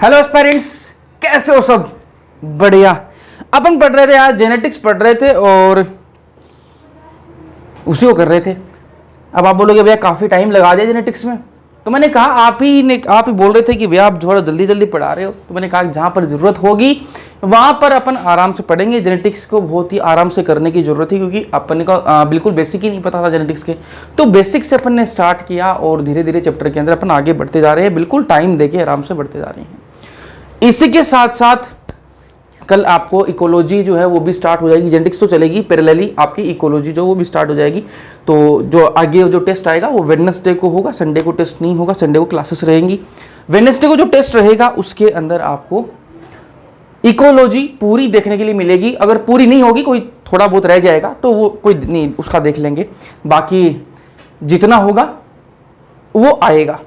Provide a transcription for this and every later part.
Hello aspirants, कैसे हो सब? बढ़िया। अपन पढ़ रहे थे आज, जेनेटिक्स पढ़ रहे थे और उसी को कर रहे थे। अब आप बोलोगे भैया काफ़ी टाइम लगा दिया जेनेटिक्स में, तो मैंने कहा आप ही बोल रहे थे कि भैया आप थोड़ा जल्दी जल्दी पढ़ा रहे हो, तो मैंने कहा जहाँ पर ज़रूरत होगी वहाँ पर अपन आराम से पढ़ेंगे। जेनेटिक्स को बहुत ही आराम से करने की ज़रूरत है, क्योंकि अपन को बिल्कुल बेसिक ही नहीं पता था जेनेटिक्स के। तो बेसिक से अपन ने स्टार्ट किया और धीरे धीरे चैप्टर के अंदर अपन आगे बढ़ते जा रहे हैं, बिल्कुल टाइम देके आराम से बढ़ते जा रहे हैं। इसी के साथ साथ कल आपको इकोलॉजी जो है वो भी स्टार्ट हो जाएगी। जेनेटिक्स तो चलेगी, पैरेलली आपकी इकोलॉजी जो वो भी स्टार्ट हो जाएगी। तो जो आगे जो टेस्ट आएगा वो वेडनेसडे को होगा, संडे को टेस्ट नहीं होगा, संडे को क्लासेस रहेंगी। वेडनेसडे को जो टेस्ट रहेगा उसके अंदर आपको इकोलॉजी पूरी देखने के लिए मिलेगी। अगर पूरी नहीं होगी, कोई थोड़ा बहुत रह जाएगा तो वो कोई नहीं, उसका देख लेंगे। बाकी जितना होगा वो आएगा,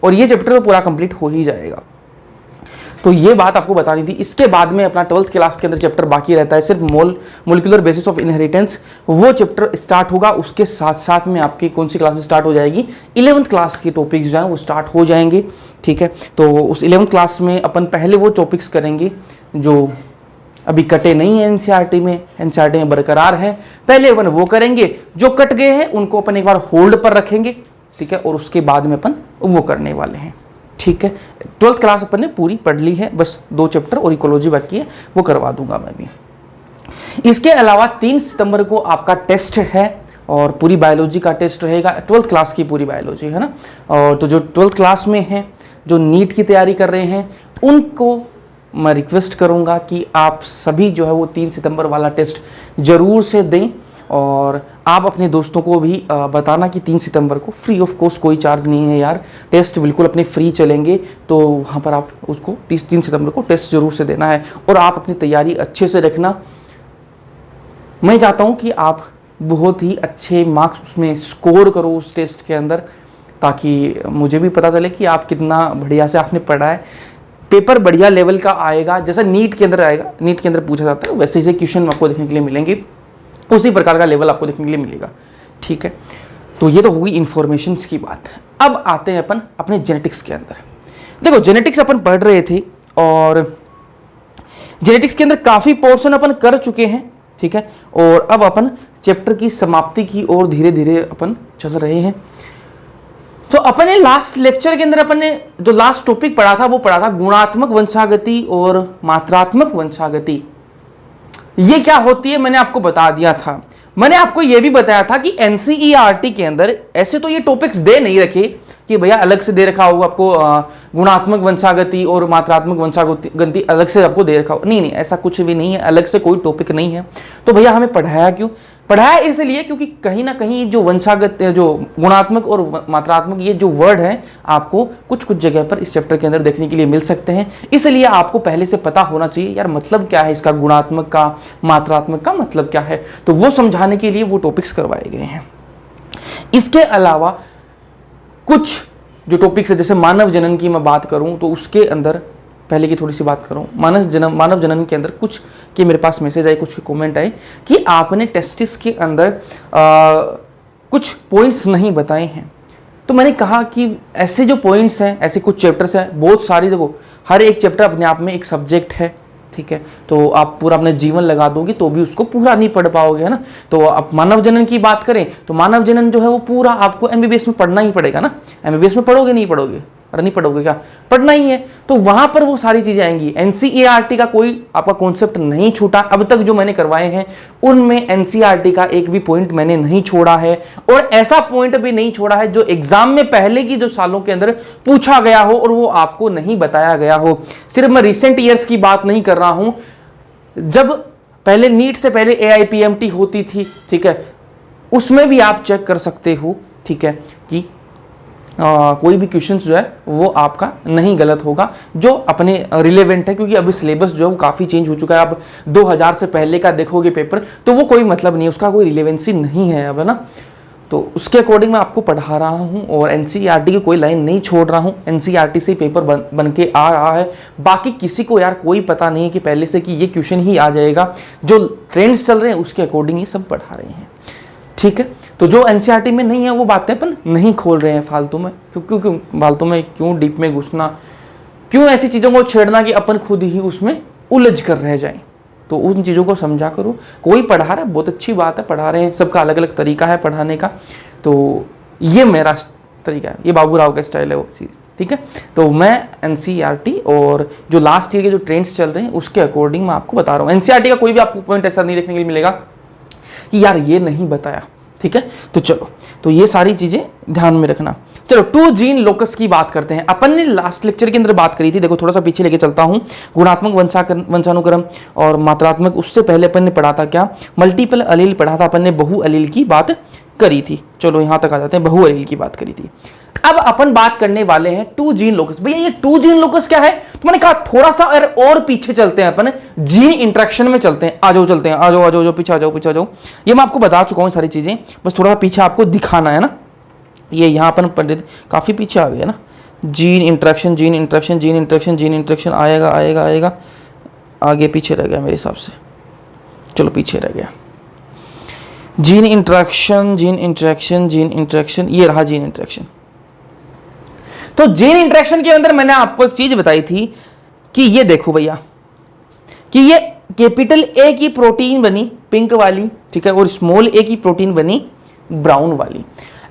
और ये चैप्टर तो पूरा कंप्लीट हो ही जाएगा। तो ये बात आपको बतानी थी। इसके बाद में अपना 12th क्लास के अंदर चैप्टर बाकी रहता है, सिर्फ मोलिकुलर बेसिस ऑफ इनहेरिटेंस, वो चैप्टर स्टार्ट होगा। उसके साथ साथ में आपकी कौन सी क्लास स्टार्ट हो जाएगी? 11th क्लास के टॉपिक्स जो हैं वो स्टार्ट हो जाएंगे। ठीक है, तो उस 11th क्लास में अपन पहले वो टॉपिक्स करेंगे जो अभी कटे नहीं है एनसीईआरटी में बरकरार है। पहले अपन वो करेंगे, जो कट गए हैं उनको अपन एक बार होल्ड पर रखेंगे। ठीक है, और उसके बाद में अपन वो करने वाले हैं। ठीक है, 12th क्लास अपन ने पूरी पढ़ ली है, बस 2 चैप्टर और इकोलॉजी बाकी है, वो करवा दूंगा मैं भी। इसके अलावा 3 सितंबर को आपका टेस्ट है और पूरी बायोलॉजी का टेस्ट रहेगा, 12th क्लास की पूरी बायोलॉजी है ना। और तो जो 12th क्लास में है, जो नीट की तैयारी कर रहे हैं, उनको मैं रिक्वेस्ट करूंगा कि आप सभी जो है वो 3 सितंबर वाला टेस्ट जरूर से दें। और आप अपने दोस्तों को भी बताना कि 3 सितंबर को फ्री ऑफ कॉस्ट, कोई चार्ज नहीं है यार, टेस्ट बिल्कुल अपने फ्री चलेंगे। तो वहाँ पर आप उसको 3 सितंबर को टेस्ट जरूर से देना है, और आप अपनी तैयारी अच्छे से रखना। मैं चाहता हूँ कि आप बहुत ही अच्छे मार्क्स उसमें स्कोर करो उस टेस्ट के अंदर, ताकि मुझे भी पता चले कि आप कितना बढ़िया से आपने पढ़ा है। पेपर बढ़िया लेवल का आएगा, जैसा नीट के अंदर आएगा, नीट के अंदर पूछा जाता है वैसे ही क्वेश्चन आपको देखने के लिए मिलेंगे, उसी प्रकार का लेवल आपको देखने के लिए मिलेगा। ठीक है, तो ये तो होगी इंफॉर्मेशंस की बात। अब आते हैं अपन अपने जेनेटिक्स के अंदर। देखो, जेनेटिक्स अपन पढ़ रहे थे और जेनेटिक्स के अंदर काफी पोर्शन अपन कर चुके हैं। ठीक है, और अब अपन चैप्टर की समाप्ति की ओर धीरे धीरे अपन चल रहे हैं। तो अपन ने लास्ट लेक्चर के अंदर अपन ने जो लास्ट टॉपिक पढ़ा था वो पढ़ा था गुणात्मक वंशागति और मात्रात्मक वंशागति। ये क्या होती है मैंने आपको बता दिया था। मैंने आपको यह भी बताया था कि एनसीईआरटी के अंदर ऐसे तो ये टॉपिक्स दे नहीं रखे कि भैया अलग से दे रखा होगा आपको गुणात्मक वंशागति और मात्रात्मक वंशागति अलग से आपको दे रखा होगा। नहीं, ऐसा कुछ भी नहीं है, अलग से कोई टॉपिक नहीं है। तो भैया हमें पढ़ाया क्यों? पढ़ाया इसलिए क्योंकि कहीं ना कहीं जो वंशागत, जो गुणात्मक और मात्रात्मक, ये जो वर्ड है आपको कुछ कुछ जगह पर इस चैप्टर के अंदर देखने के लिए मिल सकते हैं। इसलिए आपको पहले से पता होना चाहिए यार मतलब क्या है इसका, गुणात्मक का, मात्रात्मक का मतलब क्या है। तो वो समझाने के लिए वो टॉपिक्स करवाए गए हैं। इसके अलावा कुछ जो टॉपिक्स है, जैसे मानव जनन की मैं बात करूं तो उसके अंदर पहले की थोड़ी सी बात करूं, मानव जनन के अंदर कुछ के मेरे पास मैसेज आए, कुछ के कमेंट आए कि आपने टेस्टिस के अंदर कुछ पॉइंट्स नहीं बताए हैं। तो मैंने कहा कि ऐसे जो पॉइंट्स हैं, ऐसे कुछ चैप्टर्स हैं, बहुत सारी जगह, हर एक चैप्टर अपने आप में एक सब्जेक्ट है। ठीक है, तो आप पूरा अपना जीवन लगा दोगे तो भी उसको पूरा नहीं पढ़ पाओगे, है ना। तो आप मानव जनन की बात करें तो मानव जनन जो है वो पूरा आपको एमबीबीएस में पढ़ना ही पड़ेगा ना। एमबीबीएस में पढ़ोगे नहीं पढ़ोगे? अरे नहीं पढ़ोगे क्या? पढ़ना ही है। तो वहां पर वो सारी चीजें आएंगी। एनसीईआरटी का कोई आपका कॉन्सेप्ट नहीं छूटा। अब तक जो मैंने करवाए हैं उनमें एनसीईआरटी का एक भी पॉइंट मैंने नहीं छोड़ा है, और ऐसा पॉइंट भी नहीं छोड़ा है जो एग्जाम में पहले की जो सालों के अंदर पूछा गया हो और वो आपको नहीं बताया गया हो। सिर्फ मैं रिसेंट ईयर्स की बात नहीं कर रहा हूं, जब पहले नीट से पहले एआईपीएमटी होती थी, ठीक है, उसमें भी आप चेक कर सकते हो, ठीक है, कि कोई भी क्वेश्चन जो है वो आपका नहीं गलत होगा, जो अपने रिलेवेंट है, क्योंकि अभी सिलेबस जो है वो काफ़ी चेंज हो चुका है। आप 2000 से पहले का देखोगे पेपर तो वो कोई मतलब नहीं है, उसका कोई रिलेवेंसी नहीं है अब, है ना। तो उसके अकॉर्डिंग मैं आपको पढ़ा रहा हूँ और एनसीईआरटी की कोई लाइन नहीं छोड़ रहा हूँ। एनसीईआरटी से पेपर बन के आ रहा है। बाकी किसी को यार कोई पता नहीं है कि पहले से कि ये क्वेश्चन ही आ जाएगा। जो ट्रेंड्स चल रहे हैं उसके अकॉर्डिंग ही सब पढ़ा रहे हैं। ठीक है, तो जो एनसीईआरटी में नहीं है वो बातें अपन नहीं खोल रहे हैं फालतू में, क्यों फालतू में क्यों डीप में घुसना। क्यों ऐसी चीजों को छेड़ना कि अपन खुद ही उसमें उलझ कर रह जाएं। तो उन चीजों को समझा करो। कोई पढ़ा रहा है, बहुत अच्छी बात है, पढ़ा रहे हैं, सबका अलग अलग तरीका है पढ़ाने का। तो ये मेरा तरीका है, ये बाबू राव का स्टाइल है वो चीज, ठीक है। तो मैं एनसीईआरटी और जो लास्ट ईयर के जो ट्रेंड्स चल रहे हैं उसके अकॉर्डिंग मैं आपको बता रहा हूँ। एनसीईआरटी का कोई भी आपको पॉइंट ऐसा नहीं देखने के लिए मिलेगा कि यार ये नहीं बताया, ठीक है। तो चलो, तो ये सारी चीजें ध्यान में रखना। चलो, टू जीन लोकस की बात करते हैं। अपन ने लास्ट लेक्चर के अंदर बात करी थी, देखो थोड़ा सा पीछे लेके चलता हूं। गुणात्मक वंशानुक्रम और मात्रात्मक, उससे पहले अपन ने पढ़ा था क्या, मल्टीपल अलील पढ़ा था अपन ने, बहु अलील की बात करी थी। चलो यहां तक आ जाते हैं, बहु अलील की बात करी थी। अब अपन बात करने वाले हैं टू जीन लोकस। भैया ये टू जीन लोकस क्या है, तो मैंने कहा थोड़ा सा और पीछे चलते हैं, अपन जीन इंटरेक्शन में चलते हैं। आ जाओ, चलते हैं, आ जाओ आ जाओ, पीछे आ जाओ, पीछे आ जाओ। ये मैं आपको बता चुका हूं सारी चीजें, बस थोड़ा पीछे आपको दिखाना है ना। ये यहां अपन पंडित काफी पीछे आ गए ना। Gene interaction, gene interaction, gene interaction, gene interaction, आएगा आएगा आएगा, आगे पीछे रह गया मेरे हिसाब से। चलो पीछे रह गया। Gene interaction, gene interaction, gene interaction, ये रहा जीन इंटरेक्शन। तो जीन इंटरेक्शन के अंदर मैंने आपको एक चीज बताई थी कि ये देखो भैया, कि ये कैपिटल ए की प्रोटीन बनी पिंक वाली, ठीक है, और स्मॉल ए की प्रोटीन बनी ब्राउन वाली।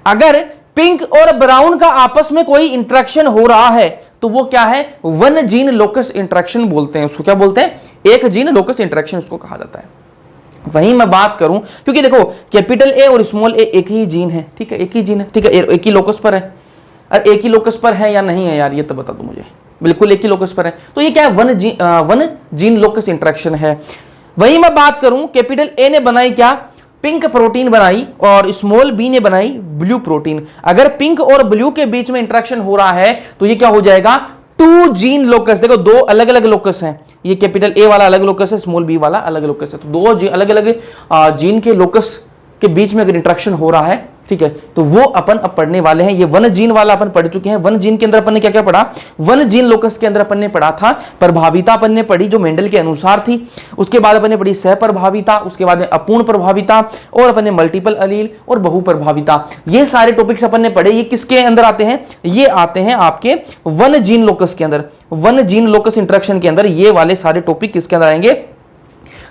अगर पिंक और ब्राउन का आपस में कोई इंटरेक्शन हो रहा है तो वो क्या है, वन जीन लोकस इंटरेक्शन बोलते हैं उसको। क्या बोलते हैं, एक जीन लोकस इंटरेक्शन उसको कहा जाता है। वहीं मैं बात करूं, क्योंकि देखो कैपिटल ए और स्मॉल ए एक ही जीन है, ठीक है, एक ही जीन है, ठीक है, एक ही लोकस पर है। अरे एक ही लोकस पर है या नहीं है यार, ये तो बता दो मुझे। बिल्कुल एक ही लोकस पर है, तो ये क्या है, वन जीन लोकस इंटरेक्शन है। वहीं मैं बात करूं, कैपिटल ए ने बनाई क्या, पिंक प्रोटीन बनाई, और स्मॉल बी ने बनाई ब्लू प्रोटीन। अगर पिंक और ब्लू के बीच में इंटरेक्शन हो रहा है तो ये क्या हो जाएगा, टू जीन लोकस। देखो दो अलग अलग लोकस हैं, ये कैपिटल ए वाला अलग लोकस है, स्मॉल बी वाला अलग लोकस है। तो दो अलग अलग जीन के लोकस के बीच में अगर इंटरेक्शन हो रहा है, ठीक है, तो वो अपन अब पढ़ने वाले हैं। ये वन जीन वाला अपन पढ़ चुके हैं। वन जीन के अंदर अपन ने क्या क्या पढ़ा, वन जीन लोकस के अंदर अपन ने पढ़ा था प्रभाविता, अपन ने पढ़ी जो मेंडल के अनुसार थी। उसके बाद अपन ने पढ़ी सहप्रभाविता, उसके बाद में अपूर्ण प्रभाविता, और अपन ने मल्टीपल अलील और बहु प्रभाविता। ये सारे टॉपिक्स अपन ने पढ़े। ये किसके अंदर आते हैं, ये आते हैं आपके वन जीन लोकस के अंदर। वन जीन लोकस इंटरेक्शन के अंदर ये वाले सारे टॉपिक किसके अंदर आएंगे,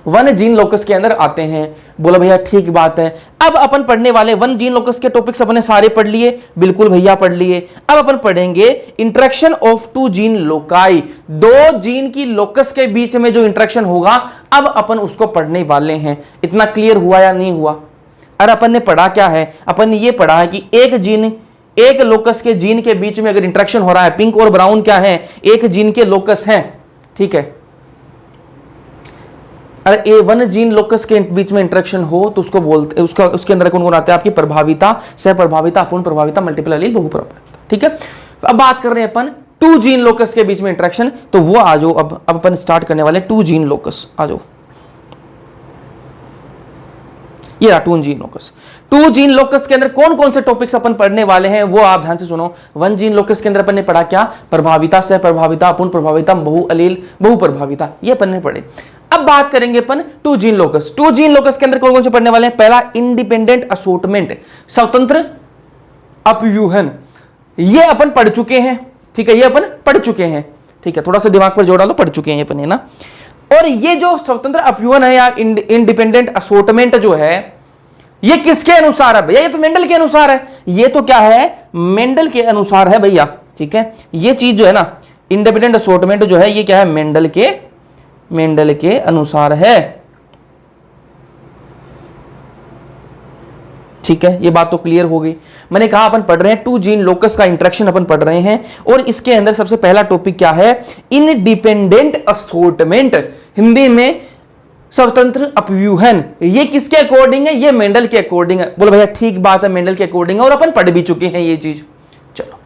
वन जीन लोकस के अंदर आते हैं। बोला भैया ठीक बात है। अब अपन पढ़ने वाले वन जीन लोकस के टॉपिक्स अपने सारे पढ़ लिए, बिल्कुल भैया पढ़ लिए। अब अपन पढ़ेंगे interaction of two gene loci, दो जीन की लोकस के बीच में जो इंटरेक्शन होगा, अब अपन उसको पढ़ने वाले हैं। इतना क्लियर हुआ या नहीं हुआ। अरे अपन ने पढ़ा क्या है, अपन ने ये पढ़ा है कि एक जीन, एक लोकस के जीन के बीच में अगर इंटरेक्शन हो रहा है, पिंक और ब्राउन क्या है, एक जीन के लोकस हैं, ठीक है। अगर ए वन जीन लोकस के बीच में इंटरेक्शन हो तो उसको बोलते, उसके अंदर कौन कौन आते हैं आपकी प्रभाविता, सहप्रभाविता, अपूर्ण प्रभाविता, मल्टीपल अलील, बहु प्रभाविता, ठीक है। अब बात कर रहे हैं अपन टू जीन लोकस के बीच में इंटरेक्शन, तो वो आ जाओ। अब अपन स्टार्ट करने वाले टू जीन लोकस, आ जाओ। ये रहा two gene locus. Two gene locus के अंदर कौन कौन से टॉपिक्स अपन पढ़ने वाले हैं वो आप ध्यान से सुनो। वन जीन लोकस के अंदर अपन ने पढ़ा क्या, प्रभाविता, सहप्रभाविता, अपूर्ण प्रभाविता, बहु अलील, बहु प्रभाविता, ये अपन ने पढ़े। अब बात करेंगे अपन two gene locus. Two gene locus के अंदर कौन कौन से पढ़ने वाले हैं, पहला इंडिपेंडेंट असोर्टमेंट, स्वतंत्र अपव्यूहन, ये अपन पढ़ चुके हैं, ठीक है, ये अपन पढ़ चुके हैं, ठीक है, थोड़ा सा दिमाग पर जोड़ डालो, पढ़ चुके हैं ये अपन, है ना। और ये जो स्वतंत्र अपव्यूहन है या इंडिपेंडेंट असोर्टमेंट जो है, ये किसके अनुसार है भैया, ये तो मेंडल के अनुसार है। ये तो क्या है, मेंडल के अनुसार है भैया, ठीक है। ये चीज जो है ना, इंडिपेंडेंट असोर्टमेंट जो है, ये क्या है, मेंडल के अनुसार है, ठीक है। ये बात तो क्लियर हो गई। मैंने कहा अपन पढ़ रहे हैं टू जीन लोकस का इंटरेक्शन अपन पढ़ रहे हैं, और इसके अंदर सबसे पहला टॉपिक क्या है, इंडिपेंडेंट असोर्टमेंट, हिंदी में स्वतंत्र अपव्यूहन। ये किसके अकॉर्डिंग है, ये मेंडल के अकॉर्डिंग है। बोलो भैया ठीक बात है, मेंडल के अकॉर्डिंग है, और अपन पढ़ भी चुके हैं ये चीज। चलो,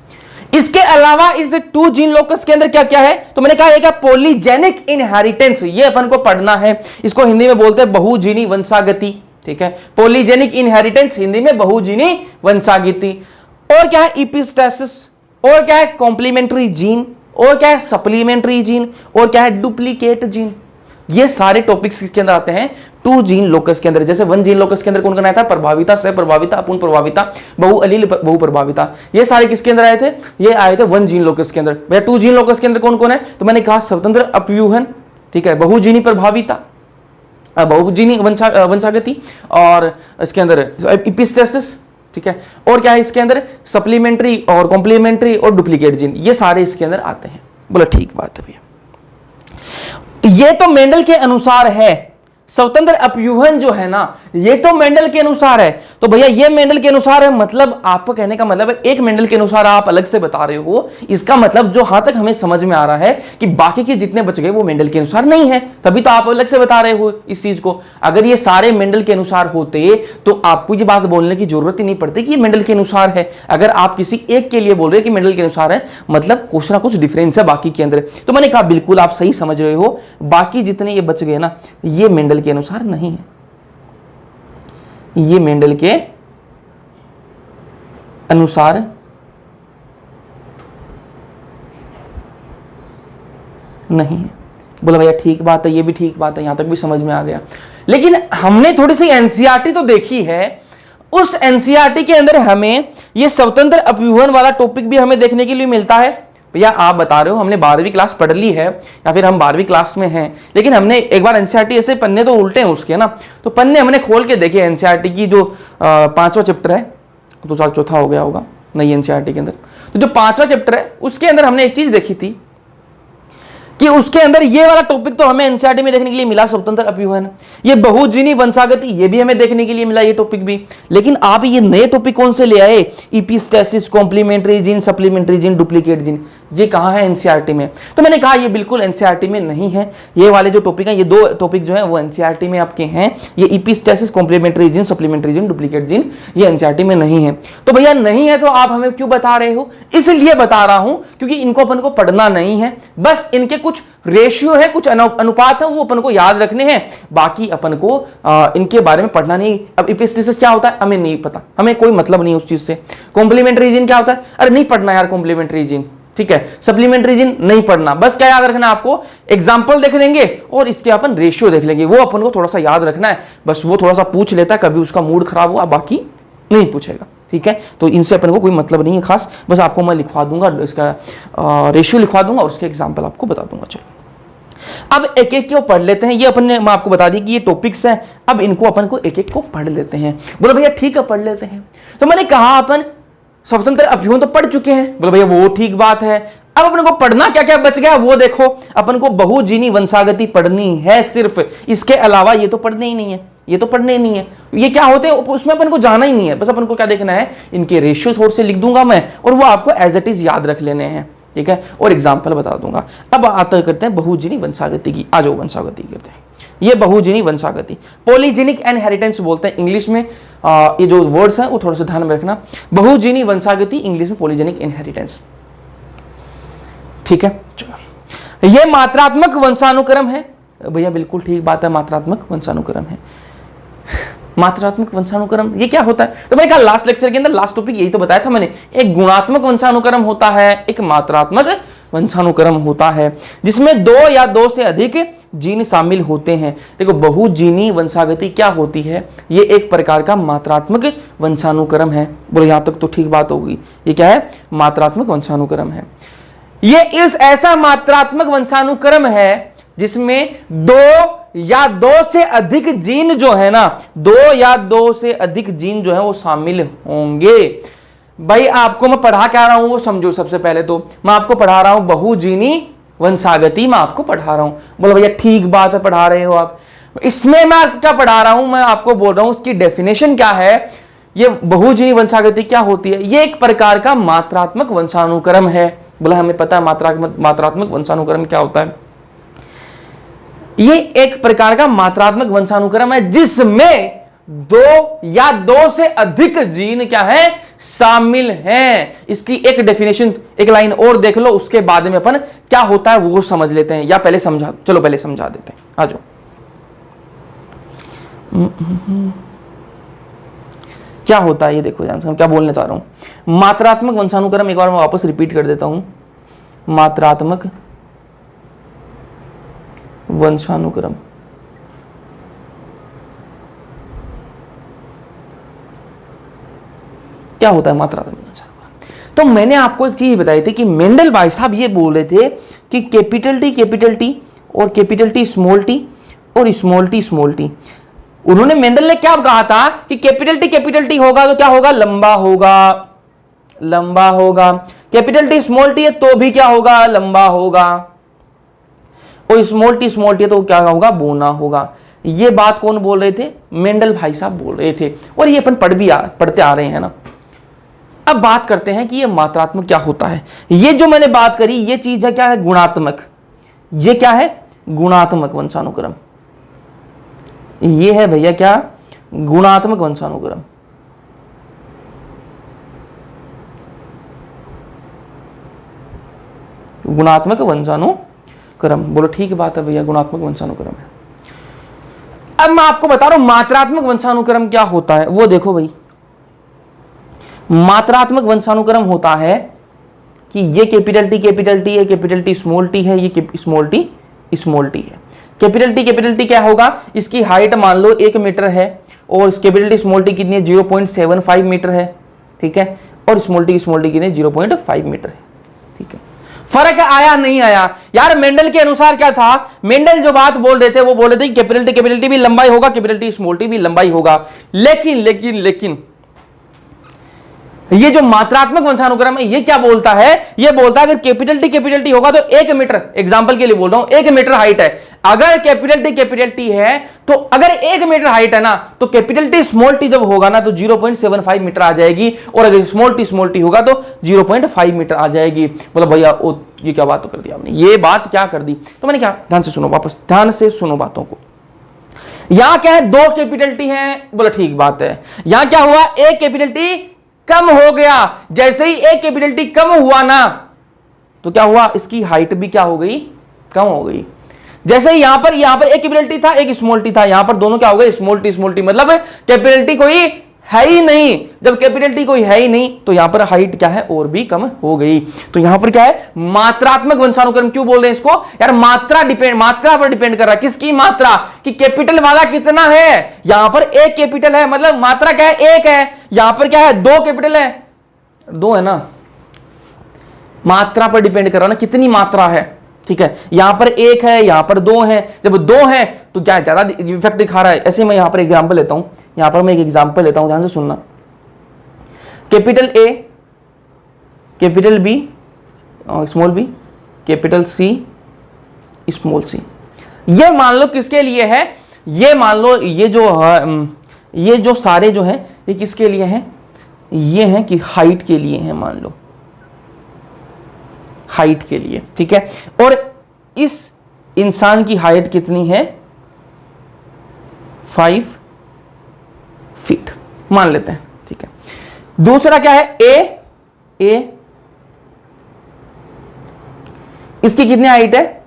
इसके अलावा इस टू जीन लोकस के अंदर क्या क्या है, तो मैंने कहा एक पॉलीजेनिक इनहेरिटेंस, ये अपन को पढ़ना है। इसको हिंदी में बोलते हैं बहुजीनी वंशागति, ठीक है। पॉलीजेनिक इनहेरिटेंस, हिंदी में बहुजीनी वंशागति। और क्या है, इपिस्टेसिस, और क्या है, कॉम्प्लीमेंट्री जीन, और क्या है, सप्लीमेंट्री जीन, और क्या है, डुप्लीकेट जीन। ये सारे टॉपिक्स किसके अंदर आते हैं? 2 जीन लोकस के अंदर। जैसे 1 जीन लोकस के अंदर कौन कौन आया था? प्रभाविता, सह प्रभाविता, अपूर्ण प्रभाविता, बहु अलील, बहु प्रभाविता। ये सारे किसके अंदर आए थे? ये आए थे 1 जीन लोकस के अंदर। भैया 2 जीन लोकस के अंदर कौन कौन है? तो मैंने कहा स्वतंत्र अपव्यूहन, ठीक है, बहुजीनी प्रभाविता, बहुजीनी वंशागति, और इसके अंदर एपिस्टेसिस, ठीक है, और क्या है इसके अंदर? सप्लीमेंट्री और कॉम्प्लीमेंट्री और डुप्लीकेट जीन, ये सारे इसके अंदर आते हैं। बोला ठीक बात है भैया। ये तो मेंडल के अनुसार है। स्वतंत्र अपव्यूहन जो है ना, ये तो मेंडल के अनुसार है। तो भैया ये मेंडल के अनुसार है, मतलब आपको कहने का मतलब है एक मेंडल के अनुसार आप अलग से बता रहे हो। इसका मतलब जो हां तक हमें समझ में आ रहा है कि बाकी के जितने बच गए वो मेंडल के अनुसार नहीं है, तभी तो आप अलग से बता रहे हो इस चीज को। अगर ये सारे मेंडल के अनुसार होते तो आपको ये बात बोलने की जरूरत ही नहीं पड़ती कि ये मेंडल के अनुसार है। अगर आप किसी एक के लिए बोल रहे हो कि मेंडल के अनुसार है, मतलब कुछ ना कुछ डिफरेंस है बाकी के अंदर। तो मैंने कहा बिल्कुल आप सही समझ रहे हो, बाकी जितने ये बच गए ना, ये मेंडल के अनुसार नहीं है, ये मेंडल के अनुसार नहीं है। बोला भैया ठीक बात है, ये भी ठीक बात है, यहां तक भी समझ में आ गया। लेकिन हमने थोड़ी सी एनसीईआरटी तो देखी है, उस एनसीईआरटी के अंदर हमें ये स्वतंत्र अपव्यूहन वाला टॉपिक भी हमें देखने के लिए मिलता है। भैया आप बता रहे हो हमने 12वीं क्लास पढ़ ली है या फिर हम 12वीं क्लास में हैं, लेकिन हमने एक बार एनसीईआरटी, ऐसे पन्ने तो उल्टे हैं उसके ना, तो पन्ने हमने खोल के देखे एनसीईआरटी की जो 5वां चैप्टर है, तो चौथा हो गया होगा नई एनसीईआरटी के अंदर। तो जो 5वां चैप्टर है उसके अंदर हमने एक चीज देखी थी कि उसके अंदर ये वाला टॉपिक तो हमें एनसीईआरटी में देखने के लिए मिला, स्वतंत्र अपव्यूहन। ये बहुजीनी वंशागति, ये भी हमें देखने के लिए मिला ये टॉपिक भी। लेकिन आप ये नए टॉपिक कौन से ले आए? Epistasis, complementary gene, supplementary gene, duplicate gene, ये कहां है एनसीईआरटी में? तो मैंने कहा ये बिल्कुल एनसीईआरटी में नहीं है। ये वाले जो टॉपिक हैं, ये 2 टॉपिक जो है वो एनसीईआरटी में आपके हैं। ये epistasis, complementary gene, supplementary gene, duplicate gene, ये एनसीईआरटी में नहीं है। तो भैया नहीं है तो आप हमें क्यों बता रहे हो? इसलिए बता रहा हूं क्योंकि इनको अपन को पढ़ना नहीं है, बस इनके कुछ रेशियो है, कुछ अनुपात है, वो अपन को याद रखने हैं, बाकी अपन को इनके बारे में पढ़ना नहीं। अब एपिस्टेसिस क्या होता है हमें नहीं पता, हमें कोई मतलब नहीं उस चीज से। कॉम्प्लीमेंट्री जीन क्या होता है? अरे नहीं पढ़ना यार कॉम्प्लीमेंट्री जीन, ठीक है। सप्लीमेंट्री जीन नहीं पढ़ना, बस क्या याद रखना आपको? एग्जाम्पल देख लेंगे और इसके अपन रेशियो देख लेंगे, वो अपन को थोड़ा सा याद रखना है, बस वो थोड़ा सा पूछ लेता है, कभी उसका मूड खराब हुआ, बाकी नहीं पूछेगा, ठीक है। तो इनसे अपन को कोई मतलब नहीं है खास, बस आपको मैं लिखवा दूंगा, इसका रेशियो लिखवा दूंगा और उसके एग्जाम्पल आपको बता दूंगा। चलो अब एक एक को पढ़ लेते हैं। ये अपन ने मैं आपको बता दी कि ये टॉपिक्स हैं, अब इनको अपन को एक एक को पढ़ लेते हैं। बोलो भैया ठीक है पढ़ लेते हैं। तो मैंने कहा अपन स्वतंत्र अपव्यूहन तो पढ़ चुके हैं, बोलो भैया वो ठीक बात है। अब अपन को पढ़ना क्या क्या बच गया वो देखो। अपन को बहुजीनी वंशागति पढ़नी है सिर्फ, इसके अलावा ये तो पढ़ने ही नहीं है, ये तो पढ़ने ही नहीं है। ये क्या होते हैं उसमें अपन को जाना ही नहीं है, बस अपन को क्या देखना है, इनके रेशियो थोड़े से लिख दूंगा मैं और वो आपको एज इट इज याद रख लेने हैं, ठीक है, और एग्जाम्पल बता दूंगा। अब आता करते हैं बहुजीनी वंशागति की। आ जाओ वंशागति करते हैं। ये बहुजीनी वंशागति, पॉलीजेनिक इनहेरिटेंस बोलते हैं इंग्लिश में। ये जो वर्ड्स हैं वो थोड़ा सा ध्यान में रखना। बहुजीनी वंशागति, इंग्लिश में पॉलीजेनिक इनहेरिटेंस, ठीक है। चलो ये मात्रात्मक वंशानुक्रम है। भैया बिल्कुल ठीक बात है, मात्रात्मक वंशानुक्रम है। मात्रात्मक वंशानुक्रम ये क्या होता है? तो मैंने कहा लास्ट लेक्चर के अंदर लास्ट टॉपिक यही तो बताया था मैंने, एक गुणात्मक वंशानुक्रम होता है, एक मात्रात्मक वंशानुक्रम होता है, जिसमें 2 या 2 से अधिक जीन शामिल होते हैं। देखो बहुजीनी वंशागति क्या होती है? ये एक प्रकार का मात्रात्मक वंशानुक्रम है। बोलो यहां तक तो ठीक बात होगी। ये क्या है? मात्रात्मक वंशानुक्रम है। ये इस ऐसा मात्रात्मक वंशानुक्रम है जिसमें 2 या 2 से अधिक जीन जो है ना, 2 या 2 से अधिक जीन जो है वो शामिल होंगे। भाई आपको मैं पढ़ा क्या रहा हूं वो समझो। सबसे पहले तो मैं आपको पढ़ा रहा हूं बहुजीनी वंशागति, मैं आपको पढ़ा रहा हूं। बोलो भैया ठीक बात है, पढ़ा रहे हो आप। इसमें मैं क्या पढ़ा रहा हूं? मैं आपको बोल रहा हूं उसकी डेफिनेशन क्या है। ये बहुजीनी वंशागति क्या होती है? ये एक प्रकार का मात्रात्मक वंशानुक्रम है। बोला हमें पता है मात्रात्मक वंशानुक्रम क्या होता है। ये एक प्रकार का मात्रात्मक वंशानुक्रम है जिसमें 2 या 2 से अधिक जीन क्या है? शामिल हैं। इसकी एक डेफिनेशन, एक लाइन और देख लो, उसके बाद में अपन क्या होता है वो समझ लेते हैं, या पहले समझा, चलो पहले समझा देते हैं। आ जाओ। क्या होता है ये देखो ध्यान से, हम क्या बोलने चाह रहा हूं। मात्रात्मक वंशानुक्रम, एक बार मैं वापस रिपीट कर देता हूं। मात्रात्मक वंशानुक्रम। क्या होता है मात्रात्मक वंशानुक्रम? तो मैंने आपको एक चीज बताई थी कि मेंडल भाई साहब ये बोल रहे थे कि कैपिटल टी और कैपिटल टी और स्मॉल टी। उन्होंने मेंडल ने क्या कहा था कि कैपिटल टी होगा तो क्या होगा, लंबा होगा। कैपिटल टी स्मॉल टी है तो भी क्या होगा, लंबा होगा। और स्मॉल टी है तो क्या होगा, बोना होगा। ये बात कौन बोल रहे थे, मेंडल भाई साहब बोल रहे थे, और ये अपन पढ़ते आ रहे हैं ना। अब बात करते हैं कि ये मात्रात्मक क्या होता है। ये जो मैंने बात करी ये चीज है क्या है, गुणात्मक। ये क्या है, गुणात्मक वंशानुक्रम। ये है भैया क्या, गुणात्मक वंशानुक्रम। गुणात्मक वंशानुक्रम, बोलो ठीक बात है भैया, गुणात्मक वंशानुक्रम है। अब मैं आपको बता रहा हूं मात्रात्मक वंशानुक्रम क्या होता है। वो देखो भाई, मात्रात्मक वंशानुक्रम होता है कि ये कैपिटल टी है, कैपिटल टी स्मॉल टी है, ये स्मॉल टी है। कैपिटल टी क्या होगा, इसकी हाइट मान लो 1 मीटर है, और कैपिटल टी स्मॉल टी कितनी है, 0.75 मीटर है, ठीक है। और स्मॉल टी कितनी है, 0.5 मीटर है, ठीक है। फर्क आया नहीं आया यार। मेंडल के अनुसार क्या था, मेंडल जो बात बोल रहे थे वो बोल रहे थे कैपिटल टी भी लंबाई होगा, कैपिटल टी स्मॉल टी भी लंबाई होगा। लेकिन ये जो मात्रात्मक वंशानुक्रम है ये क्या बोलता है, ये बोलता है अगर कैपिटल टी होगा तो 1 मीटर, एग्जांपल के लिए बोल रहा हूं, 1 मीटर हाइट है। अगर कैपिटल टी है तो अगर 1 मीटर हाइट है ना, तो कैपिटल टी स्मॉल टी जब होगा ना तो 0.75 मीटर आ जाएगी, और अगर स्मॉल टी होगा तो 0.5 मीटर आ जाएगी। बोला भैया ये क्या बात तो कर दी आपने, ये बात क्या कर दी। तो मैंने क्या, ध्यान से सुनो, वापस ध्यान से सुनो बातों को। यहां क्या है, 2 कैपिटल टी है, बोला ठीक बात है। यहां क्या हुआ, 1 कैपिटल टी कम हो गया। जैसे ही 1 कैपिटल टी कम हुआ ना तो क्या हुआ, इसकी हाइट भी क्या हो गई, कम हो गई। जैसे ही यहां पर 1 कैपिटल टी था, 1 स्मॉल टी था, यहां पर दोनों क्या हो गए, स्मॉल टी, मतलब कैपिटल टी कोई है ही नहीं। जब कैपिटल टी कोई है ही नहीं तो यहां पर हाइट क्या है, और भी कम हो गई। तो यहां पर क्या है, मात्रात्मक वंशानुक्रम। क्यों बोल रहे हैं इसको यार, मात्रा पर डिपेंड कर रहा है। किसकी मात्रा, कि कैपिटल वाला कितना है। यहां पर 1 कैपिटल है, मतलब मात्रा क्या है, 1 है। यहां पर क्या है, 2 कैपिटल है, 2 है ना। मात्रा पर डिपेंड कर रहा है ना, कितनी मात्रा है, ठीक है। यहां पर 1 है, यहां पर 2 है। जब 2 है तो क्या ज्यादा इफेक्ट दिखा रहा है। ऐसे मैं यहां पर एग्जांपल लेता हूं, यहां पर मैं एक एग्जांपल लेता हूं, ध्यान से सुनना। Capital A, capital B small B, capital C small C. ये मान लो किसके लिए है, ये मान लो ये जो सारे जो है ये किसके लिए हैं, ये हैं कि हाइट के लिए हैं, मान लो हाइट के लिए, ठीक है। और इस इंसान की हाइट कितनी है, 5 फीट मान लेते हैं, ठीक है। दूसरा क्या है, ए इसकी कितनी हाइट है,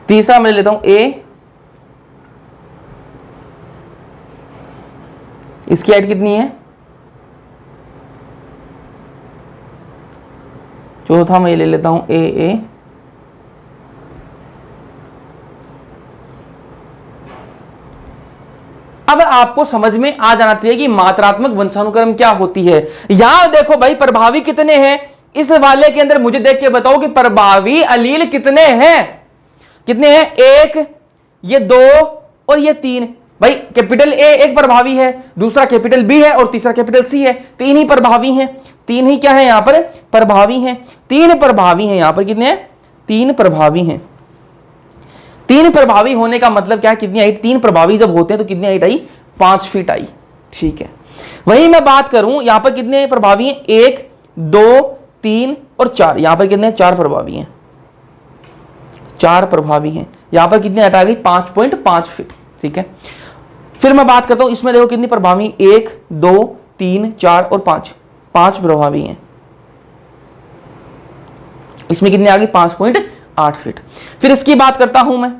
तीसरा मैं लेता हूं ए, इसकी हाइट कितनी है, चौथा मैं ले लेता हूं ए। अब आपको समझ में आ जाना चाहिए कि मात्रात्मक वंशानुक्रम क्या होती है। यहां देखो भाई, प्रभावी कितने हैं इस वाले के अंदर, मुझे देख के बताओ कि प्रभावी अलील कितने हैं, कितने हैं, 1, ये 2 और ये 3। भाई कैपिटल ए एक प्रभावी है, दूसरा कैपिटल बी है और तीसरा कैपिटल सी है। 3 ही प्रभावी हैं, 3 ही क्या है यहां पर, प्रभावी हैं। 3 प्रभावी हैं यहां पर, कितने हैं, 3 प्रभावी हैं। 3 प्रभावी होने का मतलब क्या है, कितनी हाइट, 3 प्रभावी जब होते हैं तो कितनी हाइट आई, 5 फीट आई, ठीक है। वही मैं बात करूं यहां पर कितने प्रभावी हैं, 1, 2, 3 और 4। यहां पर कितने, 4 प्रभावी हैं, 4 प्रभावी हैं। यहां पर कितनी हाइट आ गई, 5.5 फीट, ठीक है। फिर मैं बात करता हूं इसमें, देखो कितनी प्रभावी, 1, 2, 3, 4 और 5 प्रभावी हैं। इसमें कितने आ गई, 5.8 फीट। फिर इसकी बात करता हूं मैं,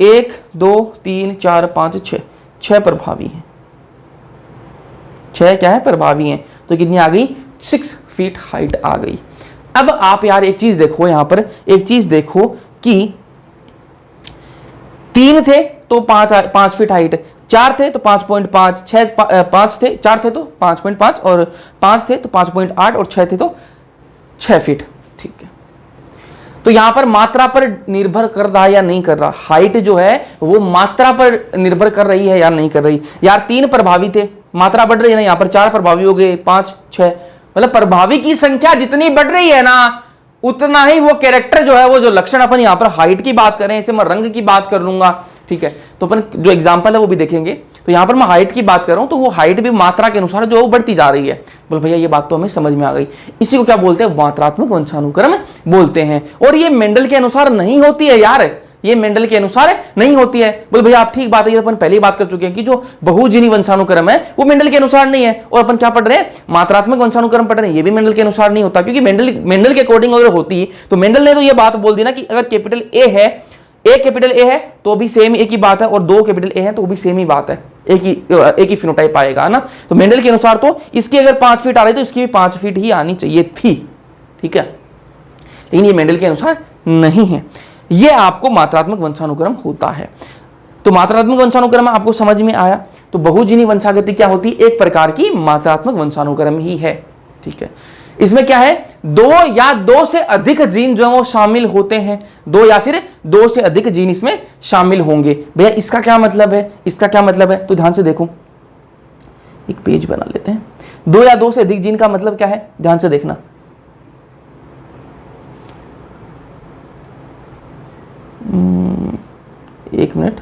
1, 2, 3, 4, 5, 6 प्रभावी हैं, 6 क्या है, प्रभावी हैं। तो कितनी आ गई, 6 फीट हाइट आ गई। अब आप यार एक चीज देखो, यहां पर एक चीज देखो कि 3 थे तो 5 फीट हाइट, 4 थे तो 5.5, 5 थे, 4 थे तो 5.5 और 5 थे तो 5.8 और 6 थे तो 6 फीट। ठीक है, तो यहां पर मात्रा पर निर्भर कर रहा है या नहीं कर रहा, हाइट जो है वो मात्रा पर निर्भर कर रही है या नहीं कर रही। यार 3 प्रभावी थे, मात्रा बढ़ रही है ना, यहां पर 4 प्रभावी हो गए, 5 6, मतलब प्रभावी की संख्या जितनी बढ़ रही है ना उतना ही वो कैरेक्टर जो है, वो जो लक्षण, अपन यहां पर हाइट की बात करें, इसे मैं रंग की बात कर लूंगा। ठीक है, तो अपन जो एग्जांपल है वो भी देखेंगे। तो यहां पर मैं हाइट की बात कर रहा हूं, तो वो हाइट भी मात्रा के अनुसार जो बढ़ती जा रही है। बोल भैया ये बात तो हमें समझ में आ गई, इसी को क्या बोलते हैं, मात्रात्मक वंशानुक्रम बोलते हैं। और ये मेंडल के अनुसार नहीं होती है यार, ये मेंडल के अनुसार नहीं होती है। बोल भैया आप ठीक बात है, ये अपन पहले ही बात कर चुके हैं कि जो बहुजीनी वंशानुक्रम है वो मेंडल के अनुसार नहीं है, और अपन क्या पढ़ रहे हैं, मात्रात्मक वंशानुक्रम पढ़ रहे हैं, ये भी मेंडल के अनुसार नहीं होता। क्योंकि मेंडल के अकॉर्डिंग अगर होती तो मेंडल ने तो ये बात बोल दी ना कि अगर कैपिटल ए है, कैपिटल ए है तो भी सेम एक ही बात है, और 2 कैपिटल ए है तो भी सेम ही बात है, एक ही फिनोटाइप आएगा ना। तो मेंडल के अनुसार तो इसकी अगर 5 फीट आ रही तो इसकी भी 5 फीट ही आनी चाहिए थी। ठीक है, लेकिन ये मेंडल के अनुसार नहीं है, ये आपको मात्रात्मक वंशानुक्रम होता है। तो मात्रात्मक वंशानुक्रम आपको समझ में आया। तो बहुजीनी वंशागति क्या होती है, एक प्रकार की मात्रात्मक वंशानुक्रम ही है। ठीक है, इसमें क्या है, 2 या 2 से अधिक जीन जो है वो शामिल होते हैं, 2 या फिर 2 से अधिक जीन इसमें शामिल होंगे। भैया इसका क्या मतलब है, इसका क्या मतलब है, तो ध्यान से देखो, एक पेज बना लेते हैं। 2 या 2 से अधिक जीन का मतलब क्या है, ध्यान से देखना। एक मिनट,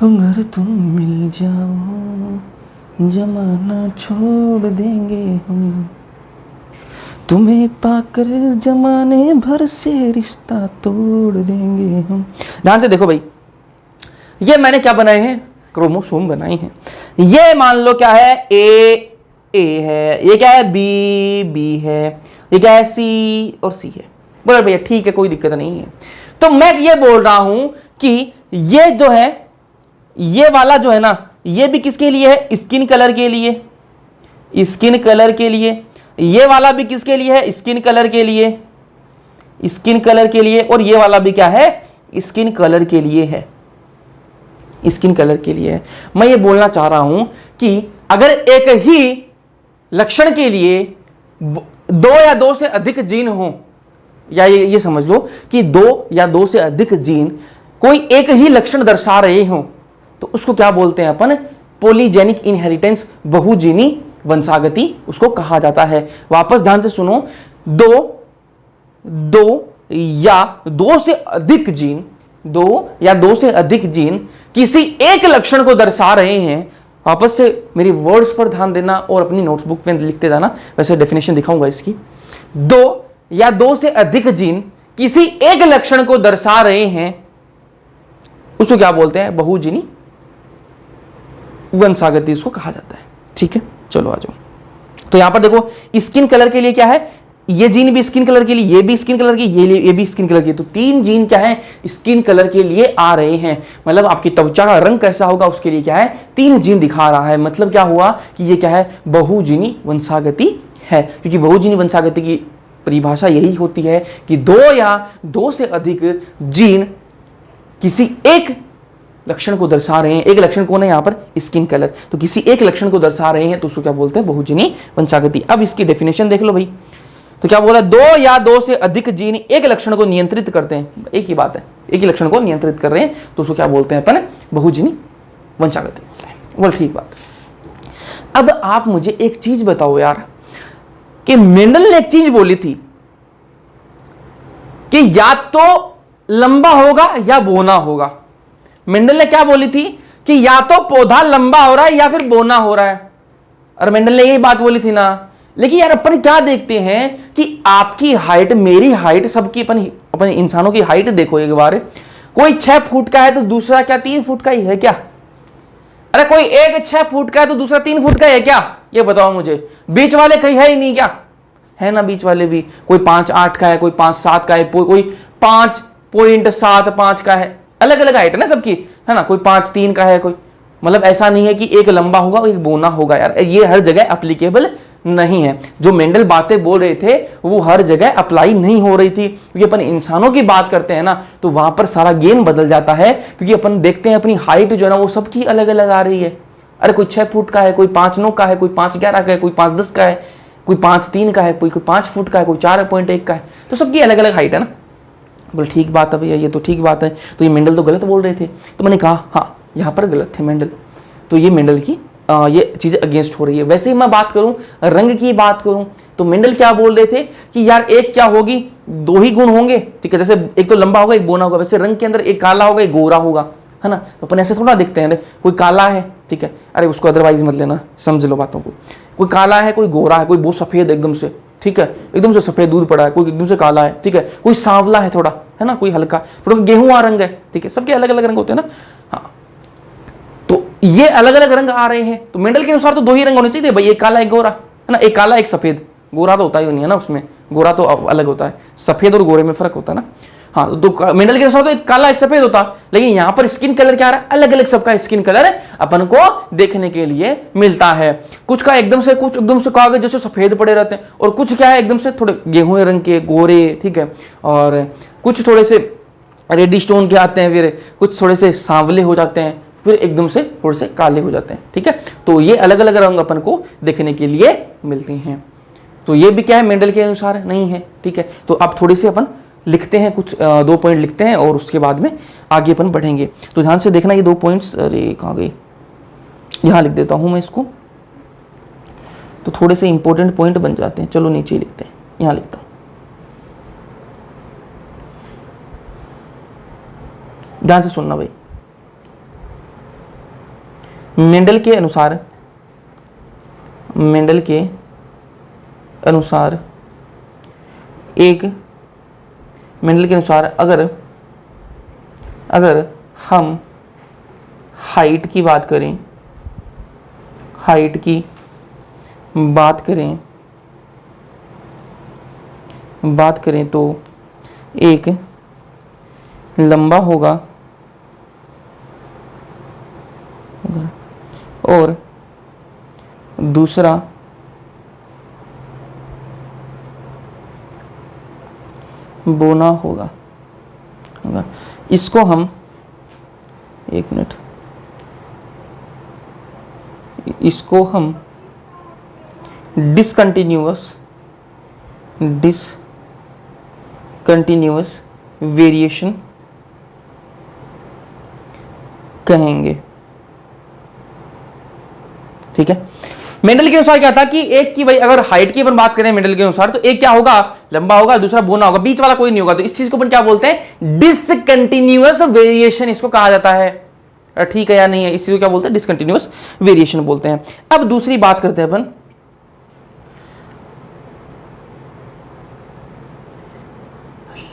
अगर तुम मिल जाओ जमाना छोड़ देंगे हम, तुम्हें पाकर जमाने भर से रिश्ता तोड़ देंगे हम। ध्यान से देखो भाई, ये मैंने क्या बनाए हैं, क्रोमोसोम बनाए हैं। ये मान लो क्या है, ए है, ये क्या है, बी है, ये क्या है, सी और सी है। बोलो भैया ठीक है, कोई दिक्कत नहीं है। तो मैं ये बोल रहा हूं कि ये जो है, ये वाला जो है ना, ये भी किसके लिए है, स्किन कलर के लिए, स्किन कलर के लिए। ये वाला भी किसके लिए है, स्किन कलर के लिए, स्किन कलर के लिए। और ये वाला भी क्या है, स्किन कलर के लिए है, स्किन कलर के लिए है। मैं ये बोलना चाह रहा हूं कि अगर एक ही लक्षण के लिए 2 या 2 से अधिक जीन हो, या ये समझ लो कि 2 या 2 से अधिक जीन कोई एक ही लक्षण दर्शा रहे हो, तो उसको क्या बोलते हैं अपन, पॉलीजेनिक इनहेरिटेंस, बहुजीनी वंशागति उसको कहा जाता है। वापस ध्यान से सुनो, 2 या 2 से अधिक जीन, 2 या 2 से अधिक जीन किसी एक लक्षण को दर्शा रहे हैं। वापस से मेरी वर्ड्स पर ध्यान देना और अपनी नोटबुक में लिखते जाना, वैसे डेफिनेशन दिखाऊंगा इसकी। 2 या 2 से अधिक जीन किसी एक लक्षण को दर्शा रहे हैं, उसको क्या बोलते हैं, बहुजीनी वंशागति उसको कहा जाता है। ठीक है, चलो आ जाओ। तो यहां पर देखो, स्किन कलर के लिए क्या है, ये जीन भी स्किन कलर के लिए, ये भी स्किन कलर की, ये भी स्किन कलर की। तो 3 जीन क्या है, स्किन कलर के लिए आ रहे हैं। मतलब आपकी त्वचा का रंग कैसा होगा उसके लिए क्या है, 3 जीन दिखा रहा है। मतलब क्या हुआ कि ये क्या है, बहुजीनी वंशागति है। क्योंकि बहुजीनी वंशागति की परिभाषा यही होती है कि 2 या 2 से अधिक जीन किसी एक लक्षण को दर्शा रहे हैं। एक लक्षण कौन है यहां पर, स्किन कलर। तो किसी एक लक्षण को दर्शा रहे हैं तो उसको क्या बोलते हैं, बहुजीनी वंशागति। अब इसकी डेफिनेशन देख लो भाई। तो क्या बोला, 2 या 2 से अधिक जीन एक लक्षण को नियंत्रित करते हैं, एक ही बात है, एक ही लक्षण को नियंत्रित कर रहे हैं, तो उसको क्या बोलते हैं अपन, बहुजीनी वंशागति बोलते हैं। बोल ठीक बात। अब आप मुझे एक चीज बताओ यार, कि मेंडल ने एक चीज बोली थी कि या तो लंबा होगा या बोना होगा। मेंडल ने क्या बोली थी कि या तो पौधा लंबा हो रहा है या फिर बोना हो रहा है। और मेंडल ने यही बात बोली थी ना। लेकिन यार अपन क्या देखते हैं कि आपकी हाइट, मेरी हाइट, सबकी अपन इंसानों की हाइट देखो एक बार। कोई 6 फुट का है तो दूसरा क्या 3 फुट का ही है क्या? अरे कोई एक 6 फुट का है तो दूसरा 3 फुट का है क्या? ये बताओ मुझे। बीच वाले कहीं है ही नहीं क्या? है ना बीच वाले भी, कोई 5'8" का है, कोई 5'7" का है, कोई 0.75 का है, अलग अलग हाइट है ना सबकी, है ना, कोई 5.3 का है, कोई, मतलब ऐसा नहीं है कि एक लंबा होगा और एक बोना होगा यार, ये हर जगह एप्लीकेबल नहीं है। जो मेंडल बातें बोल रहे थे वो हर जगह अप्लाई नहीं हो रही थी, क्योंकि अपन इंसानों की बात करते हैं ना, तो वहां पर सारा गेम बदल जाता है, क्योंकि अपन देखते हैं अपनी हाइट जो है ना वो सबकी अलग अलग आ रही है। अरे कोई 6 फुट का है, कोई 5.9 का है, कोई 5.11 का है, कोई 5.10 का है, कोई 5.3 का है, कोई 5 फुट का है, कोई 4.1 का है, तो सबकी अलग अलग हाइट है ना। बोल ठीक बात है भैया, ये तो ठीक बात है, तो ये मेंडल तो गलत बोल रहे थे। तो मैंने कहा हाँ यहाँ पर गलत थे मेंडल, तो ये मेंडल की ये चीजें अगेंस्ट हो रही है। वैसे ही मैं बात करूं, रंग की बात करूं, तो मेंडल क्या बोल रहे थे कि यार एक क्या होगी, 2 ही गुण होंगे, ठीक है, जैसे एक तो लंबा होगा एक बोना होगा, वैसे रंग के अंदर एक काला होगा एक गोरा होगा, है ना। तो अपन ऐसे थोड़ा दिखते हैं, कोई काला है, ठीक है, अरे उसको अदरवाइज मत लेना, समझ लो बातों को, कोई काला है कोई गोरा है, कोई बहुत सफेद एकदम से, ठीक है, एकदम से सफेद दूध पड़ा है, कोई एकदम से काला है, ठीक है, कोई सांवला है थोड़ा, है ना, कोई हल्का थोड़ा गेहूं रंग है, ठीक है, सबके अलग अलग रंग होते हैं ना। हाँ, तो ये अलग अलग रंग आ रहे हैं, तो मेंडल के अनुसार तो 2 ही रंग होने चाहिए भाई, एक काला एक गोरा, है ना, एक काला एक सफेद, गोरा तो होता ही नहीं है ना उसमें, गोरा तो अलग होता है, सफेद और गोरे में फर्क होता है ना। हाँ, तो मेंडल के अनुसार तो एक काला एक सफेद होता, लेकिन यहां पर स्किन कलर क्या आ रहा है, अलग अलग सबका स्किन कलर अपन को देखने के लिए मिलता है। कुछ का एकदम से, कुछ एकदम से कागज जैसे सफेद पड़े रहते हैं, और कुछ क्या है एकदम से थोड़े गेहूं रंग के गोरे, ठीक है, और कुछ थोड़े से रेडिश टोन के आते हैं, फिर कुछ थोड़े से सांवले हो जाते हैं, फिर एकदम से थोड़े से काले हो जाते हैं, ठीक है। तो ये अलग अलग रंग अपन को देखने के लिए मिलते हैं। तो ये भी क्या है, मेंडल के अनुसार नहीं है, ठीक है। तो अब थोड़ी से अपन लिखते हैं, कुछ 2 पॉइंट लिखते हैं और उसके बाद में आगे अपन बढ़ेंगे। तो ध्यान से देखना ये 2 पॉइंट्स, अरे कहाँ गई, यहाँ लिख देता हूँ मैं इसको, तो थोड़े से इंपॉर्टेंट पॉइंट बन जाते हैं। चलो नीचे ही लिखते हैं, यहाँ लिखता हूँ, ध्यान से सुनना भाई। मेंडल के अनुसार, मेंडल के अनुसार मेंडल के अनुसार अगर हम हाइट की बात करें, हाइट की बात करें तो एक लंबा होगा और दूसरा बोना होगा। इसको हम, एक मिनट, इसको हम डिसकंटिन्यूअस वेरिएशन कहेंगे, ठीक है। मेंडल के अनुसार क्या था कि एक की भाई अगर हाइट की अपन बात करें मेंडल के अनुसार, तो एक क्या होगा, लंबा होगा, दूसरा बोना होगा, बीच वाला कोई नहीं होगा। तो इस चीज को अपन क्या बोलते हैं, डिसकंटिन्यूअस वेरिएशन इसको कहा जाता है, ठीक है या नहीं है, इस चीज को क्या बोलते हैं, डिसकंटिन्यूअस वेरिएशन बोलते हैं। अब दूसरी बात करते हैं अपन,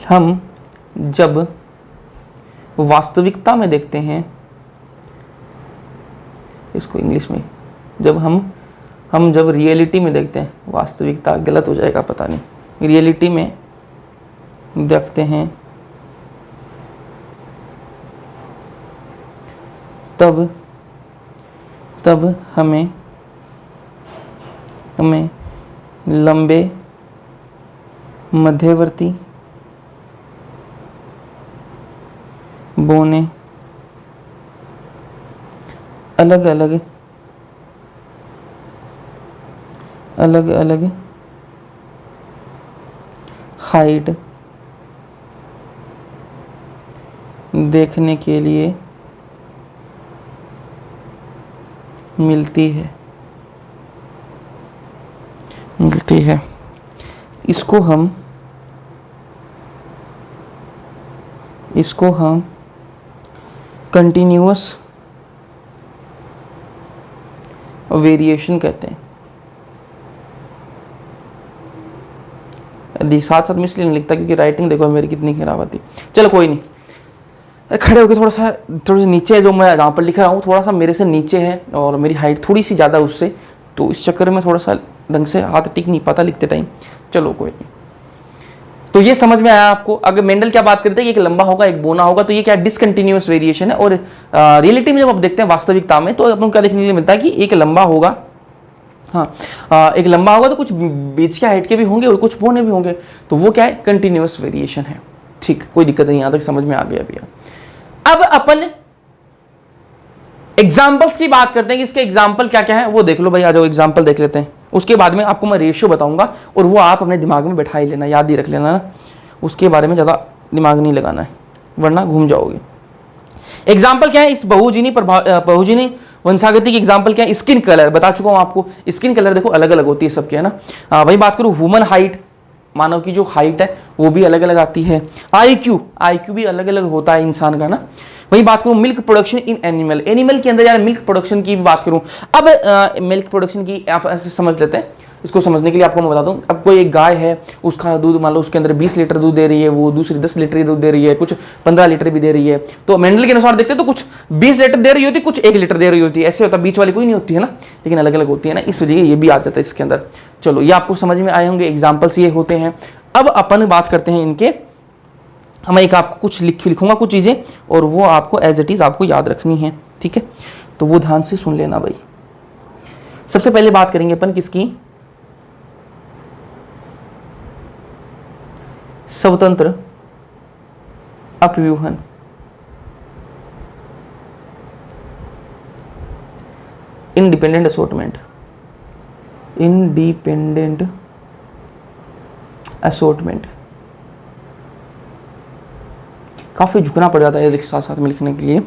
हम जब वास्तविकता में देखते हैं, इसको इंग्लिश में, जब हम जब रियलिटी में देखते हैं, वास्तविकता गलत हो जाएगा पता नहीं, रियलिटी में देखते हैं, तब हमें लंबे, मध्यवर्ती, बोने, अलग अलग हाइट देखने के लिए मिलती है। इसको हम कंटिन्यूअस वेरिएशन कहते हैं। साथ साथ में इसलिए नहीं लिखता क्योंकि राइटिंग देखो मेरी कितनी खराब आती। चलो कोई नहीं, खड़े होकर थोड़ा सा नीचे है, जो मैं जहाँ पर लिख रहा हूँ थोड़ा सा मेरे से नीचे है और मेरी हाइट थोड़ी सी ज़्यादा उससे, तो इस चक्कर में थोड़ा सा ढंग से हाथ टिक नहीं पाता लिखते टाइम। चलो कोई नहीं, तो ये समझ में आया आपको। अगर मेंडल क्या बात करते हैं, एक लंबा होगा एक बोना होगा, तो ये क्या डिसकंटिन्यूअस वेरिएशन है। और रियलिटी में जब आप देखते हैं वास्तविकता में, तो अपन क्या देखने के लिए मिलता है कि एक लंबा होगा, हाँ एक लंबा होगा तो कुछ बीच के हाइट के भी होंगे और कुछ बोने भी होंगे, तो वो क्या है कंटिन्यूअस वेरिएशन है। ठीक, कोई दिक्कत नहीं, यहां तक समझ में आ गया भैया। अब अपन एग्जाम्पल्स की बात करते हैं कि इसके एग्जाम्पल क्या क्या है, वो देख लो भाई, आ जाओ एग्जाम्पल देख लेते हैं। उसके बाद में आपको मैं रेशियो बताऊंगा और वो आप अपने दिमाग में बैठा ही लेना, याद ही रख लेना ना, उसके बारे में ज़्यादा दिमाग नहीं लगाना है वरना घूम जाओगे। एग्जाम्पल क्या है इस बहुजीनी वंशागति की एग्जाम्पल क्या है, स्किन कलर बता चुका हूं आपको। स्किन कलर देखो अलग अलग होती है सबके, है ना। वही बात करूं ह्यूमन हाइट, मानव की जो हाइट है वो भी अलग अलग आती है। आईक्यू भी अलग अलग होता है इंसान का ना। वही बात करूं मिल्क प्रोडक्शन इन एनिमल के अंदर, यार मिल्क प्रोडक्शन की बात करूं। अब मिल्क प्रोडक्शन की आप ऐसे समझ लेते हैं, इसको समझने के लिए आपको मैं बता दूं। अब कोई एक गाय है, उसका दूध मान लो उसके अंदर 20 लीटर दूध दे रही है, वो दूसरी 10 लीटर दूध दे रही है, कुछ 15 लीटर भी दे रही है। तो मेंडल के अनुसार देखते हैं तो कुछ 20 लीटर दे रही होती, कुछ 1 लीटर दे रही होती है, ऐसे होता है, बीच वाली कोई नहीं होती है ना, लेकिन अलग अलग होती है ना, इस वजह ये भी आ जाता है इसके अंदर। चलो ये आपको समझ में आए होंगे, एग्जाम्पल्स ये होते हैं। अब अपन बात करते हैं इनके, मैं एक आपको कुछ लिखूंगा कुछ चीजें और वो आपको एज इट इज आपको याद रखनी है, ठीक है। तो वो ध्यान से सुन लेना भाई। सबसे पहले बात करेंगे अपन किसकी, स्वतंत्र अपव्यूहन। इंडिपेंडेंट असॉर्टमेंट, इंडिपेंडेंट असॉर्टमेंट, काफी झुकना पड़ जाता है साथ साथ में लिखने के लिए।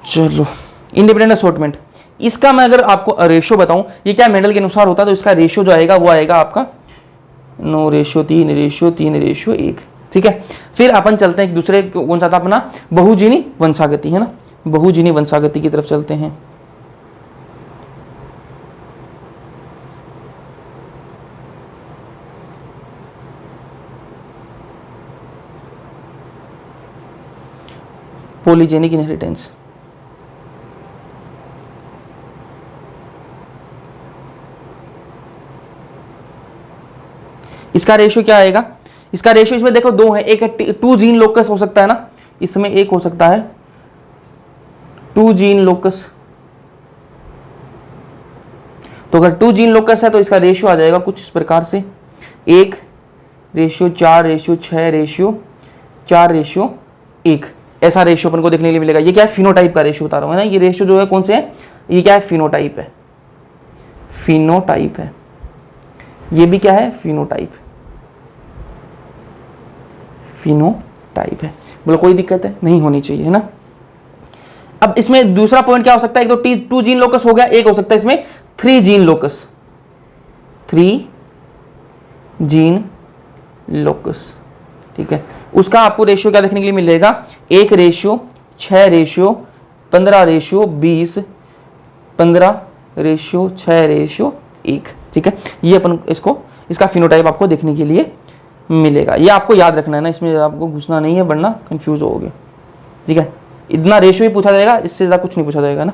चलो इंडिपेंडेंट असॉर्टमेंट, इसका मैं अगर आपको रेशियो बताऊं, ये क्या मेंडल के अनुसार होता है, तो इसका रेशियो जो आएगा वो आएगा आपका 9:3:1, ठीक है। फिर अपन चलते हैं एक दूसरे, कौन सा था अपना, बहुजीनी वंशागति, है ना, बहुजीनी वंशागति की तरफ चलते हैं। पॉलीजेनिक इनहेरिटेंस, इसका रेशियो क्या आएगा, इसका रेशियो इसमें देखो दो है, एक है 2 जीन लोकस हो सकता है ना, इसमें एक हो सकता है 2 जीन लोकस। तो अगर 2 जीन लोकस है तो इसका रेशियो आ जाएगा कुछ इस प्रकार से, 1:4:6:4:1, ऐसा रेशियो अपन को देखने के लिए मिलेगा। ये क्या है, फिनोटाइप का रेशियो बता रहा हूं, है ना। ये रेशियो जो है कौन से है, ये क्या है, फिनोटाइप है, फिनोटाइप है। ये भी क्या है, फिनोटाइप, फिनोटाइप है। बोलो कोई दिक्कत है, नहीं होनी चाहिए, है ना। अब इसमें दूसरा पॉइंट क्या हो सकता है, एक तो 2 जीन लोकस हो गया, एक हो सकता है इसमें 3 जीन लोकस, 3 जीन लोकस, ठीक है। उसका आपको रेशियो क्या देखने के लिए मिलेगा, 1:6:15:20, 15:6:1, ठीक है। ये अपन इसको, इसका फिनोटाइप आपको देखने के लिए मिलेगा। ये आपको याद रखना है ना, इसमें आपको घुसना नहीं है वरना कंफ्यूज होगे, ठीक है। इतना रेशियो ही पूछा जाएगा, इससे ज्यादा कुछ नहीं पूछा जाएगा ना।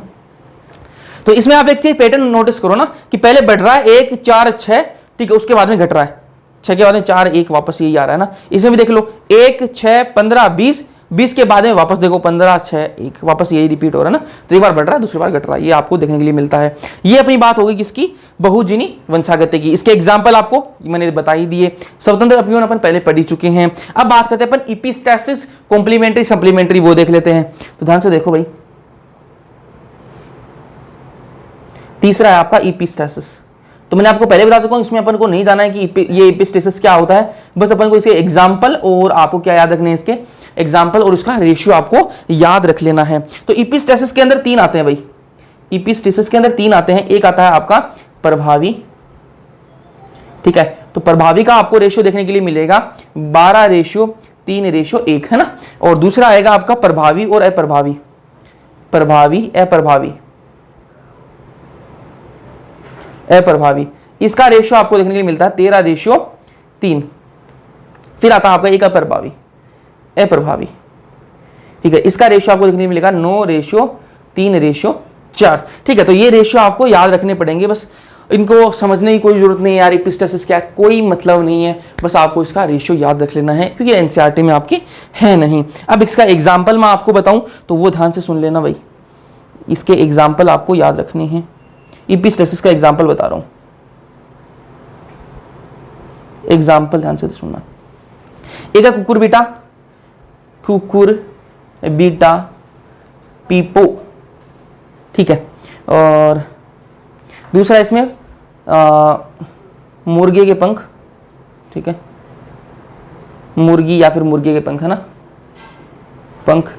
तो इसमें आप एक चीज पैटर्न नोटिस करो ना कि पहले बढ़ रहा है 1 4 6, ठीक है, उसके बाद में घट रहा है 6 के बाद में 4 1, वापस यही आ रहा है ना। इसमें भी देख लो 1 6 15 20, 20 के बाद में वापस देखो 15 6 1, वापस यही रिपीट हो रहा है ना। तो एक बार बढ़ रहा है, दूसरी बार घट रहा है, ये आपको देखने के लिए मिलता है। ये अपनी बात होगी किसकी, बहुजीनी वंशागति की। इसके एग्जाम्पल आपको मैंने बता ही दिए। स्वतंत्र अपव्यूहन अपन पहले पढ़ ही चुके हैं। अब बात करते हैं अपन इपिस्टैसिस, कॉम्प्लीमेंट्री, सप्लीमेंट्री, वो देख लेते हैं। तो ध्यान से देखो भाई, तीसरा है आपका इपिस्टैसिस। तो मैंने आपको पहले बता चुका हूं, इसमें अपन को नहीं जाना है कि ये इपिस्टैसिस क्या होता है, बस अपन को इसके एग्जाम्पल और आपको क्या याद रखने हैं, इसके एग्जाम्पल और उसका रेशियो आपको याद रख लेना है। तो इपिस्टैसिस के अंदर 3 आते हैं भाई, इपिस्टैसिस के अंदर 3 आते हैं। एक आता है आपका प्रभावी, ठीक है। तो प्रभावी का आपको रेशियो देखने के लिए मिलेगा 12:3:1, है ना। और दूसरा आएगा आपका प्रभावी और अप्रभावी, प्रभावी अप्रभावी, अप्रभावी। इसका रेशियो आपको देखने के लिए मिलता है 13:3। फिर आता है आपका एक अप्रभावी, अप्रभावी, ठीक है। इसका रेशियो आपको देखने को मिलेगा 9:3:4, ठीक है। तो ये रेशियो आपको याद रखने पड़ेंगे बस। इनको समझने की कोई जरूरत नहीं है यार, एपिस्टेसिस क्या है, कोई मतलब नहीं है, बस आपको इसका रेशियो याद रख लेना है क्योंकि एनसीईआरटी में आपके है नहीं। अब इसका एग्जाम्पल मैं आपको बताऊं तो वो ध्यान से सुन लेना भाई, इसके एग्जाम्पल आपको याद रखने हैं। एपिस्टेसिस का एग्जाम्पल बता रहा हूं, एग्जाम्पल ध्यान से सुनना। एक है कुकुर बीटा, कुकुर बीटा पीपो, ठीक है। और दूसरा इसमें मुर्गे के पंख, ठीक है, मुर्गी या फिर मुर्गे के पंख, है ना, पंख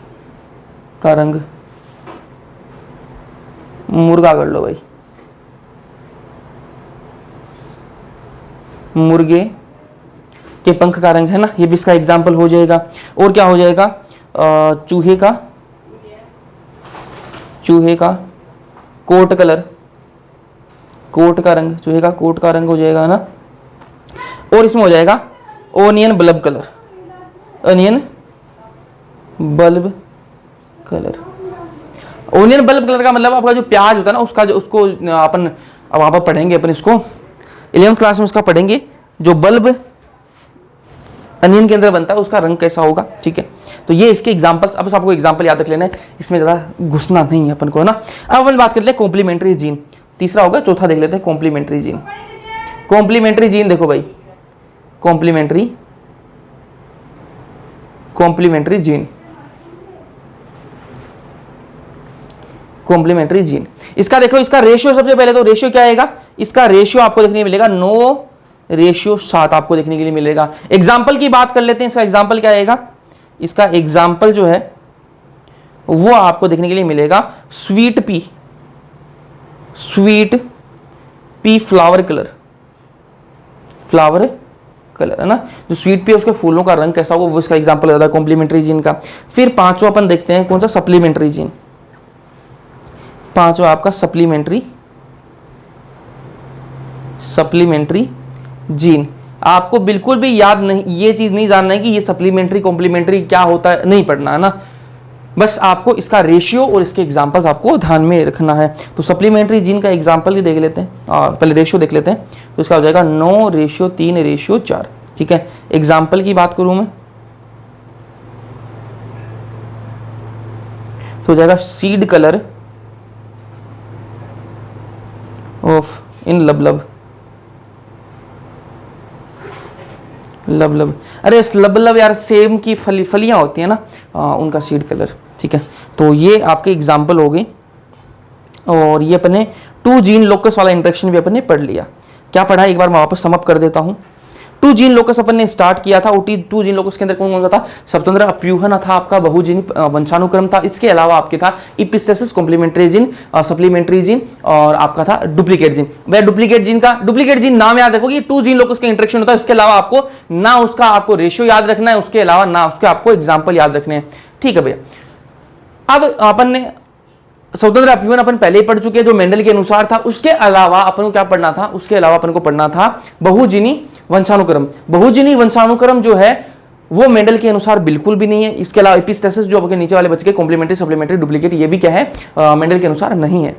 का रंग मुर्गा कर लो भाई, मुर्गे के पंख का रंग, है ना, ये भी इसका एग्जाम्पल हो जाएगा। और क्या हो जाएगा, चूहे का कोट कलर, कोट का रंग, चूहे का कोट का रंग हो जाएगा ना। और इसमें हो जाएगा onion bulb colour, onion bulb colour. Onion bulb colour का मतलब आपका जो प्याज होता है ना उसका, जो उसको अपन अब वहां पर पढ़ेंगे, अपन इसको 11th क्लास में उसका पढ़ेंगे, जो बल्ब अनियन के अंदर बनता है उसका रंग कैसा होगा, ठीक है। तो ये इसके एग्जांपल्स, अब आपको एग्जांपल याद रख लेना है, इसमें ज़्यादा घुसना नहीं है अपन को, है ना। अब अपन बात करते हैं कॉम्प्लीमेंट्री जीन, तीसरा होगा, चौथा देख लेते हैं कॉम्प्लीमेंट्री जीन। कॉम्प्लीमेंट्री जीन देखो भाई, कॉम्प्लीमेंट्री जीन, कॉम्प्लीमेंट्री जीन, इसका देखो, इसका रेशियो सबसे पहले तो रेशियो क्या आएगा, इसका रेशियो आपको देखने को मिलेगा 9:7 आपको देखने के लिए मिलेगा। एग्जाम्पल की बात कर लेते हैं, इसका एग्जाम्पल क्या आएगा, इसका एग्जाम्पल जो है वो आपको देखने के लिए मिलेगा स्वीट पी फ्लावर कलर, है ना, जो स्वीट पी है उसके फूलों का रंग कैसा होगा वो इसका एग्जाम्पल होता है कॉम्प्लीमेंट्री जीन का। फिर पांचवा अपन देखते हैं कौन सा, सप्लीमेंट्री जीन, पांचवा आपका सप्लीमेंट्री जीन। आपको बिल्कुल भी याद नहीं, ये चीज नहीं जानना है कि ये सप्लीमेंट्री कॉम्प्लीमेंट्री क्या होता है, नहीं पढ़ना है ना, बस आपको इसका रेशियो और इसके एग्जांपल्स आपको ध्यान में रखना है। तो सप्लीमेंट्री जीन का एग्जांपल ही देख लेते हैं, पहले रेशियो देख लेते हैं। तो इसका हो जाएगा 9:3:4, ठीक है। एग्जाम्पल की बात करूं मैं तो हो जाएगा seed colour of in lablab, अरे लबलब यार सेम की फलियां होती है ना, उनका सीड कलर, ठीक है। तो ये आपके एग्जाम्पल हो गए। और ये अपने 2 जीन लोकस वाला इंटरेक्शन भी अपने पढ़ लिया। क्या पढ़ा एक बार मैं वापस समअप कर देता हूं। 2 जीन लोकस अपन ने स्टार्ट किया था, 2 जीन लोकस के अंदर कौन कौन सा था, स्वतंत्र अप्यूहन था, आपका बहुजीनी वंशानुक्रम था, इसके अलावा आपके था इपिस्टेसिस, कॉम्प्लीमेंट्री जीन, सप्लीमेंट्री जीन और आपका था डुप्लीकेट जीन। वह डुप्लीकेट जीन नाम याद रखोगे, 2 जीन लोकस का इंटरेक्शन होता है, उसके अलावा आपको ना उसका आपको रेशियो याद रखना है, उसके अलावा ना उसके आपको एग्जाम्पल याद रखने हैं, ठीक है भैया। अब अपन ने स्वतंत्र अप्यूहन अपन पहले ही पढ़ चुके हैं जो मेंडल के अनुसार था। उसके अलावा अपन को क्या पढ़ना था, उसके अलावा अपन को पढ़ना था बहुजीनी वंशानुक्रम। बहुजीनी वंशानुक्रम जो है वो मेंडल के अनुसार बिल्कुल भी नहीं है। इसके अलावा एपिस्टेसिस जो आपके नीचे वाले बच गए, कॉम्प्लीमेंट्री, सप्लीमेंट्री, डुप्लीकेट, ये भी क्या है, मेंडल के अनुसार नहीं है।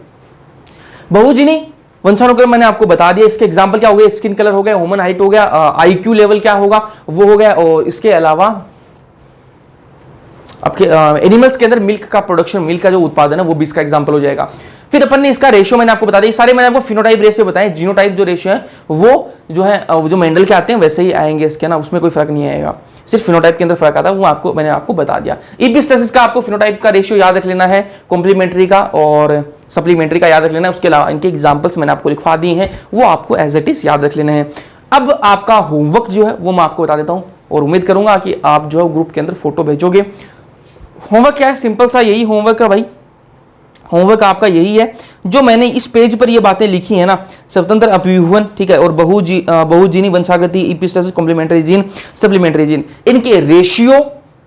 बहुजीनी वंशानुक्रम मैंने आपको बता दिया। इसके एग्जाम्पल क्या हो गए, स्किन कलर हो गया, ह्यूमन हाइट हो गया, IQ लेवल क्या होगा वो हो गया, और इसके अलावा आपके एनिमल्स के अंदर मिल्क का प्रोडक्शन, मिल्क का जो उत्पादन है वो भी इसका एग्जांपल हो जाएगा। फिर अपन ने इसका रेशियो मैंने आपको बता दिया, सारे मैंने आपको फिनोटाइप रेशियो बताए। जीनोटाइप जो रेशियो है वो जो है जो मेंडल के आते हैं वैसे ही आएंगे इसके ना, उसमें कोई फर्क नहीं आएगा, सिर्फ फिनोटाइप के अंदर फर्क आता है, वो मैंने आपको बता दिया। इपिस्टेसिस का आपको फिनोटाइप का रेशियो याद रख लेना है, कॉम्प्लीमेंट्री का और सप्लीमेंट्री का याद रख लेना है, उसके अलावा इनके एग्जाम्पल्स मैंने आपको लिखवा दिए हैं, वो आपको एज इट इज याद रख लेने हैं। अब आपका होमवर्क जो है वो मैं आपको बता देता हूं और उम्मीद करूंगा कि आप जो ग्रुप के अंदर फोटो भेजोगे। होमवर्क क्या है, सिंपल सा यही होमवर्क है भाई। होमवर्क आपका यही है जो मैंने इस पेज पर ये बातें लिखी है ना, स्वतंत्र अप्यूहन, ठीक है, और बहुजीनी वंशागति, इपिस्टेसिस, कॉम्प्लीमेंट्री जीन, सप्लीमेंट्री जीन, इनके रेशियो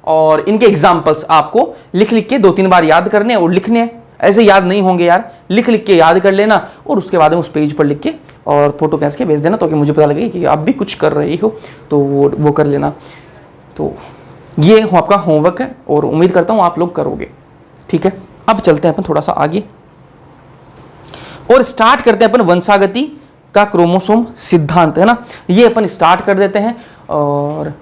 और इनके एग्जांपल्स आपको लिख लिख के 2-3 बार याद करने और लिखने हैं। ऐसे याद नहीं होंगे यार, लिख लिख के याद कर लेना और उसके बाद में उस पेज पर लिख के और फोटो खींच के भेज देना, तो कि मुझे पता लगे कि आप भी कुछ कर रहे हो, तो वो कर लेना। तो ये आपका होमवर्क है और उम्मीद करता हूं आप लोग करोगे, ठीक है। अब चलते हैं अपन थोड़ा सा आगे और स्टार्ट करते हैं अपन वंशागति का क्रोमोसोम सिद्धांत, है ना, ये अपन स्टार्ट कर देते हैं। और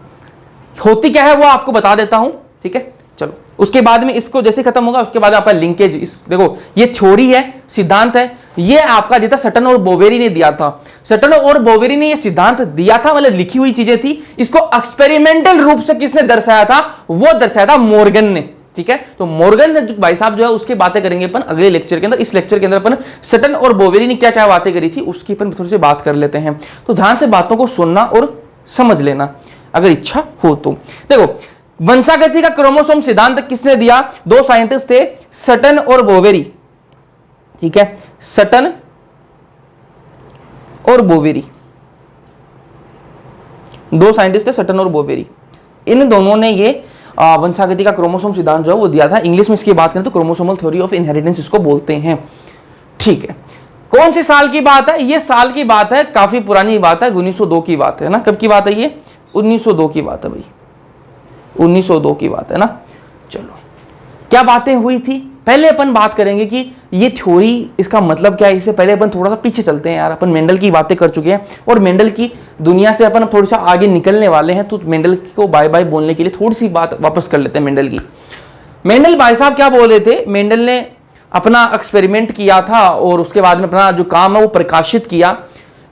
होती क्या है वो आपको बता देता हूं, ठीक है। चलो उसके बाद में इसको जैसे खत्म होगा उसके बाद आपका लिंकेज, इस देखो ये थ्योरी है, सिद्धांत है, ये आपका दिया था सटन और बोवेरी ने दिया था। सटन और बोवेरी ने ये सिद्धांत दिया था, मतलब लिखी हुई चीजें थी। इसको एक्सपेरिमेंटल रूप से किसने दर्शाया था? वो दर्शाया था मॉर्गन ने, ठीक है। तो मॉर्गन भाई साहब जो है उसकी बातें करेंगे अपन अगले लेक्चर के अंदर। इस लेक्चर के अंदर अपन सटन और बोवेरी ने क्या क्या बातें करी थी उसकी अपन थोड़ी सी बात कर लेते हैं। तो ध्यान से बातों को सुनना और समझ लेना अगर इच्छा हो तो। देखो वंशागति का क्रोमोसोम सिद्धांत किसने दिया? दो साइंटिस्ट थे, सटन और बोवेरी, ठीक है, सटन और बोवेरी, दो साइंटिस्ट थे सटन और बोवेरी। इन दोनों ने ये वंशागति का क्रोमोसोम सिद्धांत जो है वो दिया था। इंग्लिश में इसकी बात करें तो क्रोमोसोमल थ्योरी ऑफ इनहेरिटेंस इसको बोलते हैं, ठीक है। कौन सी साल की बात है? ये साल की बात है, काफी पुरानी बात है, 1902 की बात है ना। कब की बात है ये? 1902 की बात है भाई, 1902 की बात है ना। चलो क्या बातें हुई थी पहले अपन बात करेंगे कि ये थ्योरी इसका मतलब क्या है। इससे पहले अपन थोड़ा सा पीछे चलते हैं यार, अपन मेंडल की बातें कर चुके हैं और मेंडल की दुनिया से अपन थोड़ा सा आगे निकलने वाले हैं। तो मेंडल को बाय बाय बोलने के लिए थोड़ी सी बात वापस कर लेते हैं मेंडल की। मेंडल भाई साहब क्या बोल रहे थे? मेंडल ने अपना एक्सपेरिमेंट किया था और उसके बाद में अपना जो काम है वो प्रकाशित किया,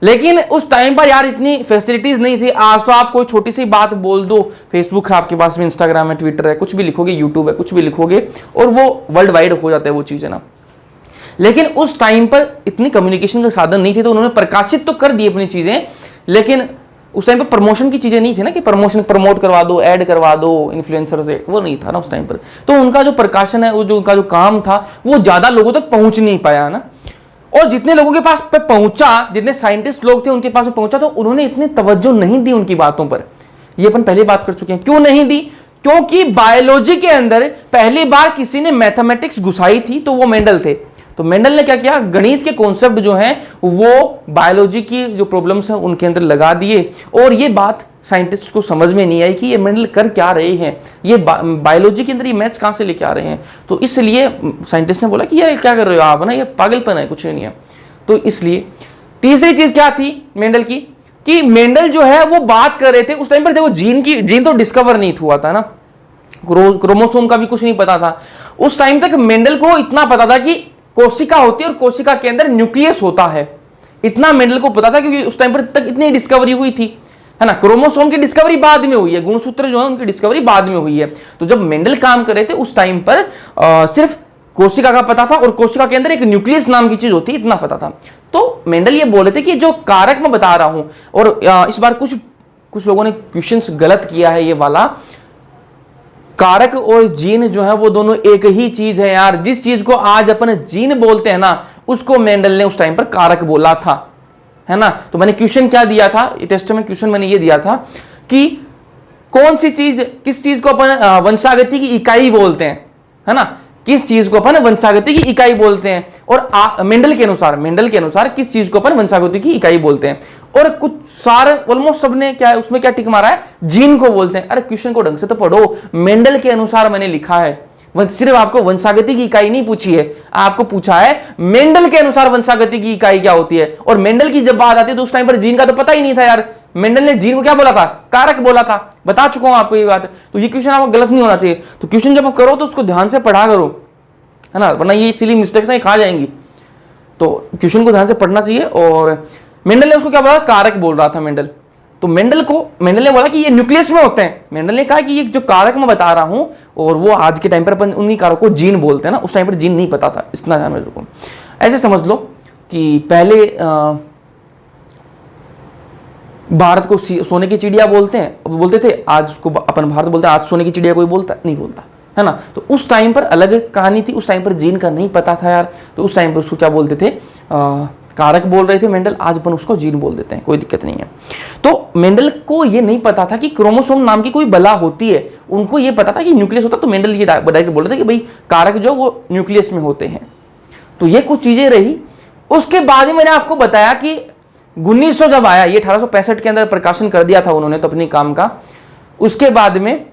लेकिन उस टाइम पर यार इतनी फैसिलिटीज नहीं थी। आज तो आप कोई छोटी सी बात बोल दो, फेसबुक है आपके पास में, इंस्टाग्राम है, ट्विटर है, कुछ भी लिखोगे, यूट्यूब है, कुछ भी लिखोगे और वो वर्ल्ड वाइड हो जाता है वो चीज, है ना। लेकिन उस टाइम पर इतनी कम्युनिकेशन का साधन नहीं थे, तो उन्होंने प्रकाशित तो कर दी अपनी चीजें, लेकिन उस टाइम पर प्रमोशन की चीजें नहीं थी ना कि प्रमोट करवा दो, ऐड करवा दो इन्फ्लुएंसर से, वो नहीं था ना उस टाइम पर। तो उनका जो प्रकाशन है, वो जो उनका जो काम था वो ज्यादा लोगों तक पहुंच नहीं पाया ना। और जितने लोगों के पास पे पहुंचा, जितने साइंटिस्ट लोग थे उनके पास में पहुंचा, तो उन्होंने इतनी तवज्जो नहीं दी उनकी बातों पर। ये अपन पहले बात कर चुके हैं। क्यों नहीं दी? क्योंकि बायोलॉजी के अंदर पहली बार किसी ने मैथमेटिक्स घुसाई थी तो वो मेंडल थे। तो मेंडल ने क्या किया? गणित के कॉन्सेप्ट जो हैं वो बायोलॉजी की जो प्रॉब्लम्स हैं उनके अंदर लगा दिए, और ये बात साइंटिस्ट को समझ में नहीं आई कि ये मेंडल कर क्या रहे हैं, ये बायोलॉजी के अंदर ये मैथ्स कहां से लेके आ रहे हैं। तो इसलिए साइंटिस्ट ने बोला कि ये क्या कर रहे हो आप, ना ये पागलपन है, कुछ नहीं है। तो इसलिए तीसरी चीज क्या थी मेंडल की, कि मेंडल जो है वो बात कर रहे थे उस टाइम पर, देखो जीन तो डिस्कवर नहीं हुआ था ना, क्रोमोसोम का भी कुछ नहीं पता था उस टाइम तक। मेंडल को इतना पता था कि कोशिका होती है और कोशिका के अंदर न्यूक्लियस होता है, इतना मेंडल को पता था, क्योंकि उस टाइम पर तक इतनी डिस्कवरी हुई थी, है ना। क्रोमोसोम की डिस्कवरी बाद में हुई है, गुणसूत्र जो है उनकी डिस्कवरी बाद में हुई है। तो जब मेंडल काम कर रहे थे उस टाइम पर सिर्फ कोशिका का पता था और कोशिका के अंदर एक न्यूक्लियस नाम की चीज होती है, इतना पता था। तो मेंडल ये बोले थे कि जो कारक मैं बता रहा हूं, और इस बार कुछ लोगों ने क्वेश्चंस गलत किया है, ये वाला कारक और जीन जो है वो दोनों एक ही चीज है यार। जिस चीज को आज अपन जीन बोलते हैं ना, उसको मेंडल ने उस टाइम पर कारक बोला था, है ना। तो मैंने क्वेश्चन क्या दिया था टेस्ट में? क्वेश्चन मैंने ये दिया था कि कौन सी चीज, किस चीज को अपन वंशागति की इकाई बोलते हैं, है ना, किस चीज को अपन वंशागति की इकाई बोलते हैं। और मेंडल के अनुसार किस चीज को अपन वंशागति की इकाई बोलते हैं। और कुछ सारे ऑलमोस्ट सबने क्या है उसमें क्या टिक मारा है? जीन को बोलते हैं। अरे क्वेश्चन को ढंग से तो पढ़ो, मेंडल के अनुसार मैंने लिखा है, सिर्फ आपको वंशागति की इकाई नहीं पूछी है, आपको पूछा है मेंडल के अनुसार वंशागति की इकाई क्या होती है। और मेंडल की जब बात आती है तो उस टाइम पर जीन का तो पता ही नहीं था यार। मेंडल ने जीन को क्या बोला था? कारक बोला था। बता चुका हूं आपको ये बात। तो ये क्वेश्चन आपको गलत नहीं होना चाहिए। तो क्वेश्चन जब आप करो तो उसको ध्यान से पढ़ा करो, है ना, वरना ये सिली मिस्टेक्स नहीं खा जाएंगी। तो क्वेश्चन को ध्यान से पढ़ना चाहिए। और मेंडल ने उसको क्या बोला? कारक बोल रहा था मेंडल। तो मेंडल ने बोला कि ये न्यूक्लियस में होते हैं। मेंडल ने कहा कि ये जो कारक मैं बता रहा हूं, और वो आज के टाइम पर अपन उन्हीं कारक को जीन बोलते हैं ना, उस टाइम पर जीन नहीं पता था, इतना ध्यान रखो। ऐसे समझ लो कि पहले भारत को सोने की चिड़िया बोलते थे, आज उसको अपन भारत बोलते हैं। आज सोने की चिड़िया कोई बोलता नहीं बोलता, है ना। तो उस टाइम पर अलग कहानी थी, उस टाइम पर जीन का नहीं पता था यार। तो उस टाइम पर उसको क्या बोलते थे? कारक बोल रहे थे मेंडल, आज अपन उसको जीन बोल देते हैं, कोई दिक्कत नहीं है। तो मेंडल को ये नहीं पता था कि क्रोमोसोम नाम की कोई बला होती है, उनको ये पता था कि न्यूक्लियस होता। तो मेंडल ये डायरेक्ट बोल रहे थे कि भाई कारक जो वो न्यूक्लियस में होते हैं। तो ये कुछ चीजें रही। उसके बाद ही मैंने आपको बताया कि 1900 जब आया, ये 1865 के अंदर प्रकाशन कर दिया था उन्होंने तो अपने काम का। उसके बाद में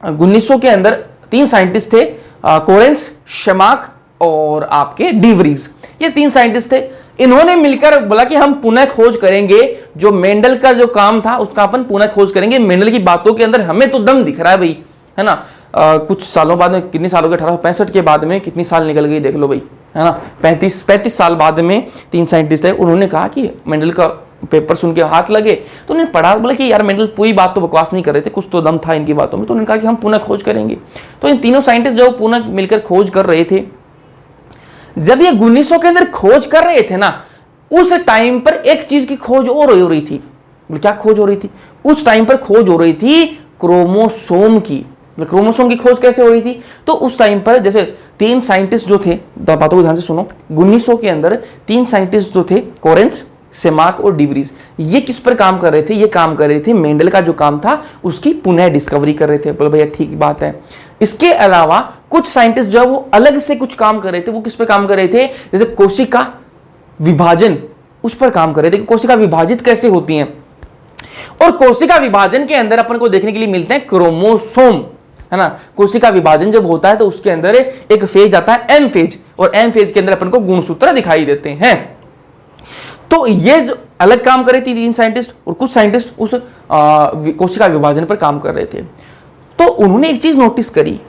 1900 के अंदर 3 साइंटिस्ट थे, कोरेंस, शमाक और आपके डिवरीज, ये 3 साइंटिस्ट थे। इन्होंने मिलकर बोला कि हम पुनः खोज करेंगे, जो मेंडल का जो काम था उसका अपन पुनः खोज करेंगे। मेंडल की बातों के अंदर हमें तो दम दिख रहा है भाई, है ना। कुछ सालों बाद में, कितने सालों के, 1865 के बाद में कितनी साल निकल गई देख लो भाई, है ना। 35 साल बाद में 3 साइंटिस्ट है, उन्होंने कहा कि मेंडल का पेपर सुन के हाथ लगे, तो उन्होंने पढ़ा, बोला कि यार मेंडल पूरी बात तो बकवास नहीं कर रहे थे, कुछ तो दम था इनकी बातों में। तो उन्होंने कहा कि हम पुनः खोज करेंगे। तो इन तीनों साइंटिस्ट जो पुनः मिलकर खोज कर रहे थे, जब ये 1900 के अंदर खोज कर रहे थे ना, उस टाइम पर एक चीज की खोज और हो रही थी। क्या खोज हो रही थी उस टाइम पर? खोज हो रही थी क्रोमोसोम की। क्रोमोसोम की खोज कैसे हो रही थी? तो उस टाइम पर जैसे 3 साइंटिस्ट जो थे, बातों को ध्यान से सुनो, 1900 के अंदर 3 साइंटिस्ट जो थे, कोरेंस, सेमाक और डिवरीज, ये किस पर काम कर रहे थे? ये काम कर रहे थे मेंडल का जो काम था उसकी पुनः डिस्कवरी कर रहे थे। बोले भैया ठीक बात है। इसके अलावा कुछ साइंटिस्ट जो है वो अलग से कुछ काम कर रहे थे। वो किस पर काम कर रहे थे? जैसे कोशिका विभाजन, उस पर काम कर रहे थे कि कोशिका विभाजित कैसे होती हैं। और कोशिका विभाजन के अंदर अपन को देखने के लिए मिलते हैं क्रोमोसोम, है ना। कोशिका विभाजन जब होता है तो उसके अंदर एक फेज आता है एम फेज, और एम फेज के अंदर अपन को गुणसूत्र दिखाई देते हैं। तो ये जो अलग काम कर रही थी 3 साइंटिस्ट, और कुछ साइंटिस्ट उस कोशिका विभाजन पर काम कर रहे थे। तो उन्होंने एक चीज नोटिस करी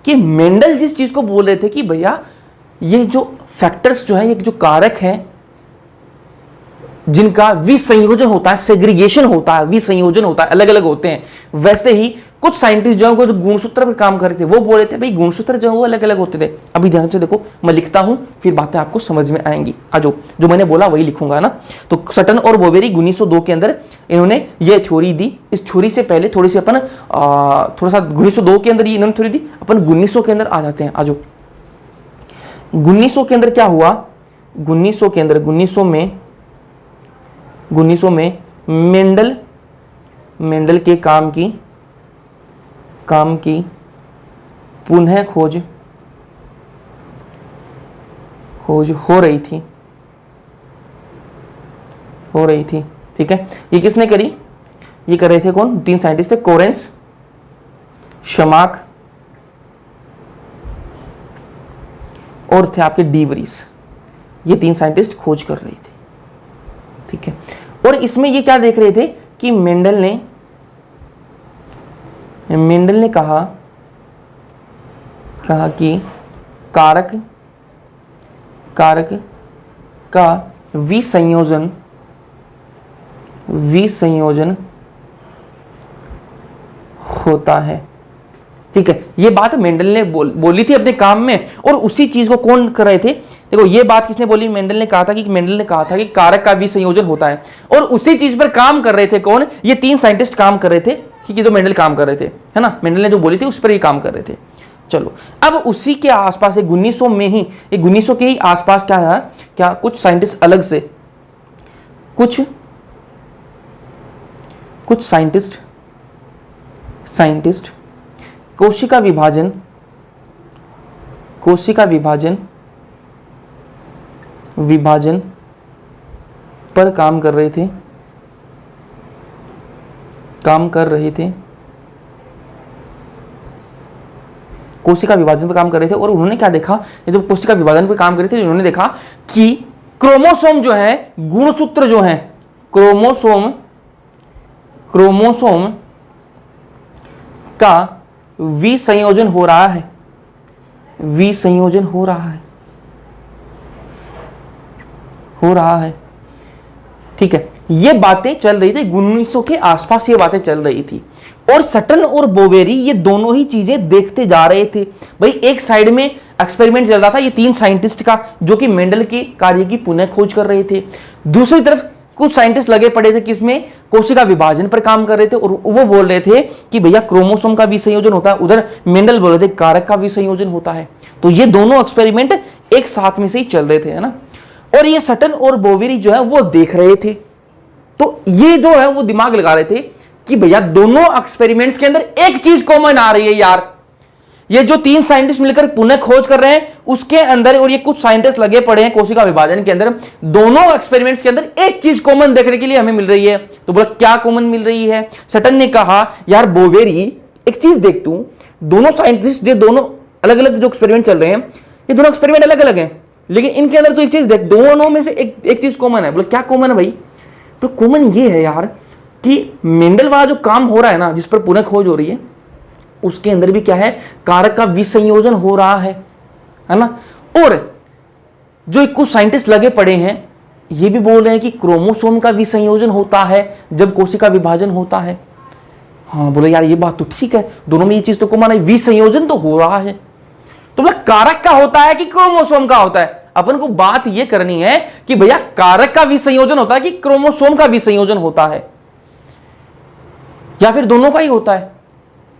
कि मेंडल जिस चीज को बोल रहे थे कि भैया ये जो फैक्टर्स जो है, ये जो कारक हैं जिनका विसंयोजन होता है, सेग्रीगेशन होता है, विसंयोजन होता है, अलग अलग होते हैं, वैसे ही कुछ साइंटिस्ट जो है वो जो गुणसूत्र पर काम कर रहे थे वो बोल रहे थे भाई गुणसूत्र जो है वो अलग अलग होते थे। अभी ध्यान से देखो, मैं लिखता हूं फिर बातें आपको समझ में आएंगी। आजो जो मैंने बोला वही लिखूंगा ना। तो सटन और बोवेरी 1902 के अंदर इन्होंने ये थ्योरी दी। इस थ्योरी से पहले थोड़ी सी अपन थोड़ा सा 1902 के अंदर इन्होंने थ्योरी दी, अपन 1900 के अंदर आ जाते हैं। आजो 1900 के अंदर क्या हुआ? 1900 के अंदर 1900 में मेंडल के काम की पुनः खोज हो रही थी। ठीक है, ये किसने करी? ये कर रहे थे कौन? 3 साइंटिस्ट थे, कोरेंस, शमाक और थे आपके डीवरीज। ये 3 साइंटिस्ट खोज कर रहे थे। ठीक है, और इसमें ये क्या देख रहे थे कि मेंडल ने कहा कि कारक का विसंयोजन होता है। ठीक है, ये बात मेंडल ने बोली थी अपने काम में, और उसी चीज को कौन कर रहे थे? देखो ये बात किसने बोली? मेंडल ने कहा था कि कारक का विसंयोजन होता है, और उसी चीज पर काम कर रहे थे कौन? ये 3 साइंटिस्ट काम कर रहे थे कि जो मेंडल काम कर रहे थे, है ना। मेंडल ने जो बोली थी उस पर ये काम कर रहे थे। चलो, अब उसी के आसपास 1900 में ही, 1900 के ही आसपास क्या है, क्या कुछ साइंटिस्ट अलग से कुछ साइंटिस्ट कोशिका विभाजन पर काम कर रहे थे। कोशिका विभाजन पर काम कर रहे थे, और उन्होंने क्या देखा? जब कोशिका विभाजन पर काम कर रहे थे उन्होंने देखा कि क्रोमोसोम जो है, गुणसूत्र जो है, क्रोमोसोम का विसंयोजन हो रहा है। ठीक है, ये बातें चल रही थी 1900 के आसपास, ये बातें चल रही थी, और सटन और बोवेरी ये दोनों ही चीजें देखते जा रहे थे। भाई एक साइड में एक्सपेरिमेंट चल रहा था ये 3 साइंटिस्ट का, जो कि मेंडल के कार्य की पुनः खोज कर रहे थे। दूसरी तरफ कुछ साइंटिस्ट लगे पड़े थे किसमें? कोशिका विभाजन पर काम कर रहे थे, और वो बोल रहे थे कि भैया क्रोमोसोम का विसंयोजन होता है। उधर मेंडल बोल रहे थे कारक का विसंयोजन होता है। तो ये दोनों एक्सपेरिमेंट एक साथ में से ही चल रहे थे, है ना। और ये सटन और बोवेरी जो है वो देख रहे थे। तो ये जो है वो दिमाग लगा रहे थे कि भैया दोनों एक्सपेरिमेंट्स के अंदर एक चीज कॉमन आ रही है यार। ये जो 3 साइंटिस्ट मिलकर पुनः खोज कर रहे हैं उसके अंदर, और ये कुछ साइंटिस्ट लगे पड़े हैं कोशिका विभाजन के अंदर, दोनों एक्सपेरिमेंट्स के अंदर एक चीज कॉमन देखने के लिए हमें मिल रही है। तो बोला क्या कॉमन मिल रही है? सटन ने कहा यार बोवेरी एक चीज देख तू, दोनों साइंटिस्ट, ये दोनों अलग अलग जो एक्सपेरिमेंट चल रहे हैं, ये दोनों एक्सपेरिमेंट अलग अलग हैं, लेकिन इनके अंदर तो एक चीज देख, दोनों में से एक चीज कॉमन है। बोले क्या कॉमन है भाई? तो कॉमन ये है यार कि मेंडल वाला जो काम हो रहा है ना, जिस पर पुनः खोज हो रही है, उसके अंदर भी क्या है, कारक का विसंयोजन हो रहा है ना। और जो कुछ साइंटिस्ट लगे पड़े हैं ये भी बोल रहे हैं कि क्रोमोसोम का विसंयोजन होता है जब कोशिका विभाजन होता है। हाँ बोले यार ये बात तो ठीक है, दोनों में ये चीज तो कॉमन है, विसंयोजन तो हो रहा है। तो बोला कारक का होता है कि क्रोमोसोम का होता है? अपन को बात यह करनी है कि भैया कारक का विसंयोजन होता है कि क्रोमोसोम का विसंयोजन होता है, या फिर दोनों का ही होता है?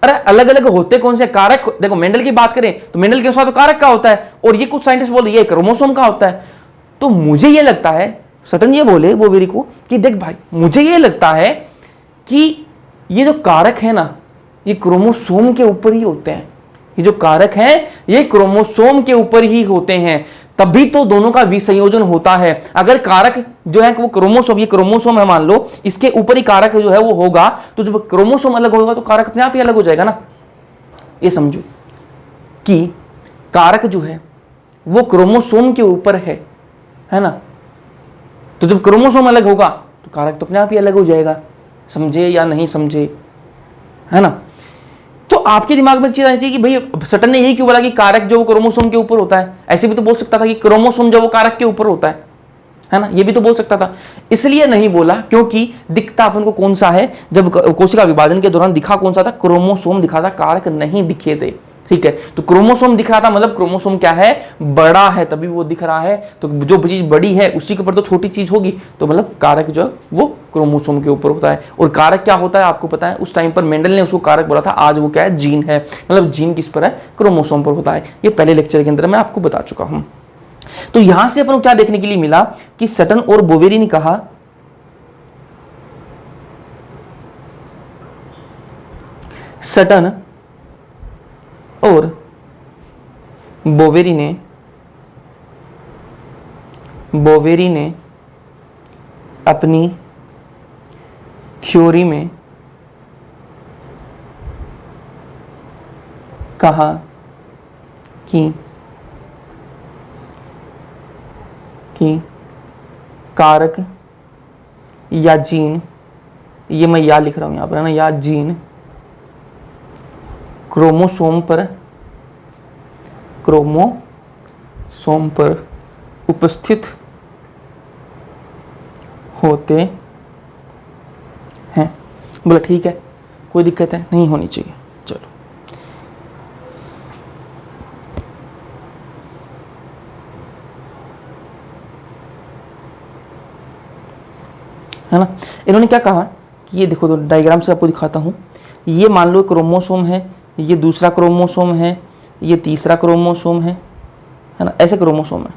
अरे अलग अलग होते कौन से कारक? देखो मेंडल की बात करें तो मेंडल के अनुसार तो कारक का होता है, और ये कुछ साइंटिस्ट बोल रहे ये क्रोमोसोम का होता है। तो मुझे ये लगता है, सटन ये बोले बोवेरी को कि देख भाई मुझे ये लगता है कि ये जो कारक है ना ये क्रोमोसोम के ऊपर ही होते हैं। ये जो कारक हैं ये क्रोमोसोम के ऊपर ही होते हैं, तभी तो दोनों का विसंयोजन होता है। अगर कारक जो है वो क्रोमोसोम, ये क्रोमोसोम है मान लो, इसके ऊपर ही कारक जो है वो होगा, तो जब क्रोमोसोम अलग होगा तो कारक अपने आप ही अलग हो जाएगा ना। ये समझो कि कारक जो है वो क्रोमोसोम के ऊपर है ना। तो जब क्रोमोसोम अलग होगा तो कारक तो अपने आप ही अलग हो जाएगा। समझे या नहीं समझे, है ना। तो आपके दिमाग में एक चीज आनी चाहिए कि भाई सटन ने यही क्यों बोला कि कारक जो वो क्रोमोसोम के ऊपर होता है? ऐसे भी तो बोल सकता था कि क्रोमोसोम जो वो कारक के ऊपर होता है ना, ये भी तो बोल सकता था। इसलिए नहीं बोला क्योंकि दिखता अपन को कौन सा है, जब कोशिका विभाजन के दौरान दिखा कौन सा था? क्रोमोसोम दिखा था, कारक नहीं दिखे थे। ठीक है, तो क्रोमोसोम दिख रहा था, मतलब क्रोमोसोम क्या है, बड़ा है, तभी वो दिख रहा है। तो जो चीज बड़ी है उसी के ऊपर तो छोटी चीज होगी, तो मतलब कारक जो है वो क्रोमोसोम के ऊपर होता है। और कारक क्या होता है आपको पता है? उस टाइम पर मेंडल ने उसको कारक बोला था, आज वो क्या है, जीन है। मतलब जीन किस पर है? क्रोमोसोम पर होता है। ये पहले लेक्चर के अंदर मैं आपको बता चुका हूं। तो यहां से अपन को क्या देखने के लिए मिला कि सटन और बोवेरी ने कहा सटन और बोवेरी ने अपनी थ्योरी में कहा कि कारक या जीन, ये मैं या लिख रहा हूं यहां पर है ना, या जीन क्रोमोसोम पर उपस्थित होते हैं। बोला ठीक है, कोई दिक्कत है नहीं होनी चाहिए, चलो। है ना, इन्होंने क्या कहा कि ये देखो, तो डायग्राम से आपको दिखाता हूं। ये मान लो क्रोमोसोम है, ये दूसरा क्रोमोसोम है, ये तीसरा क्रोमोसोम है ना, ऐसे क्रोमोसोम है।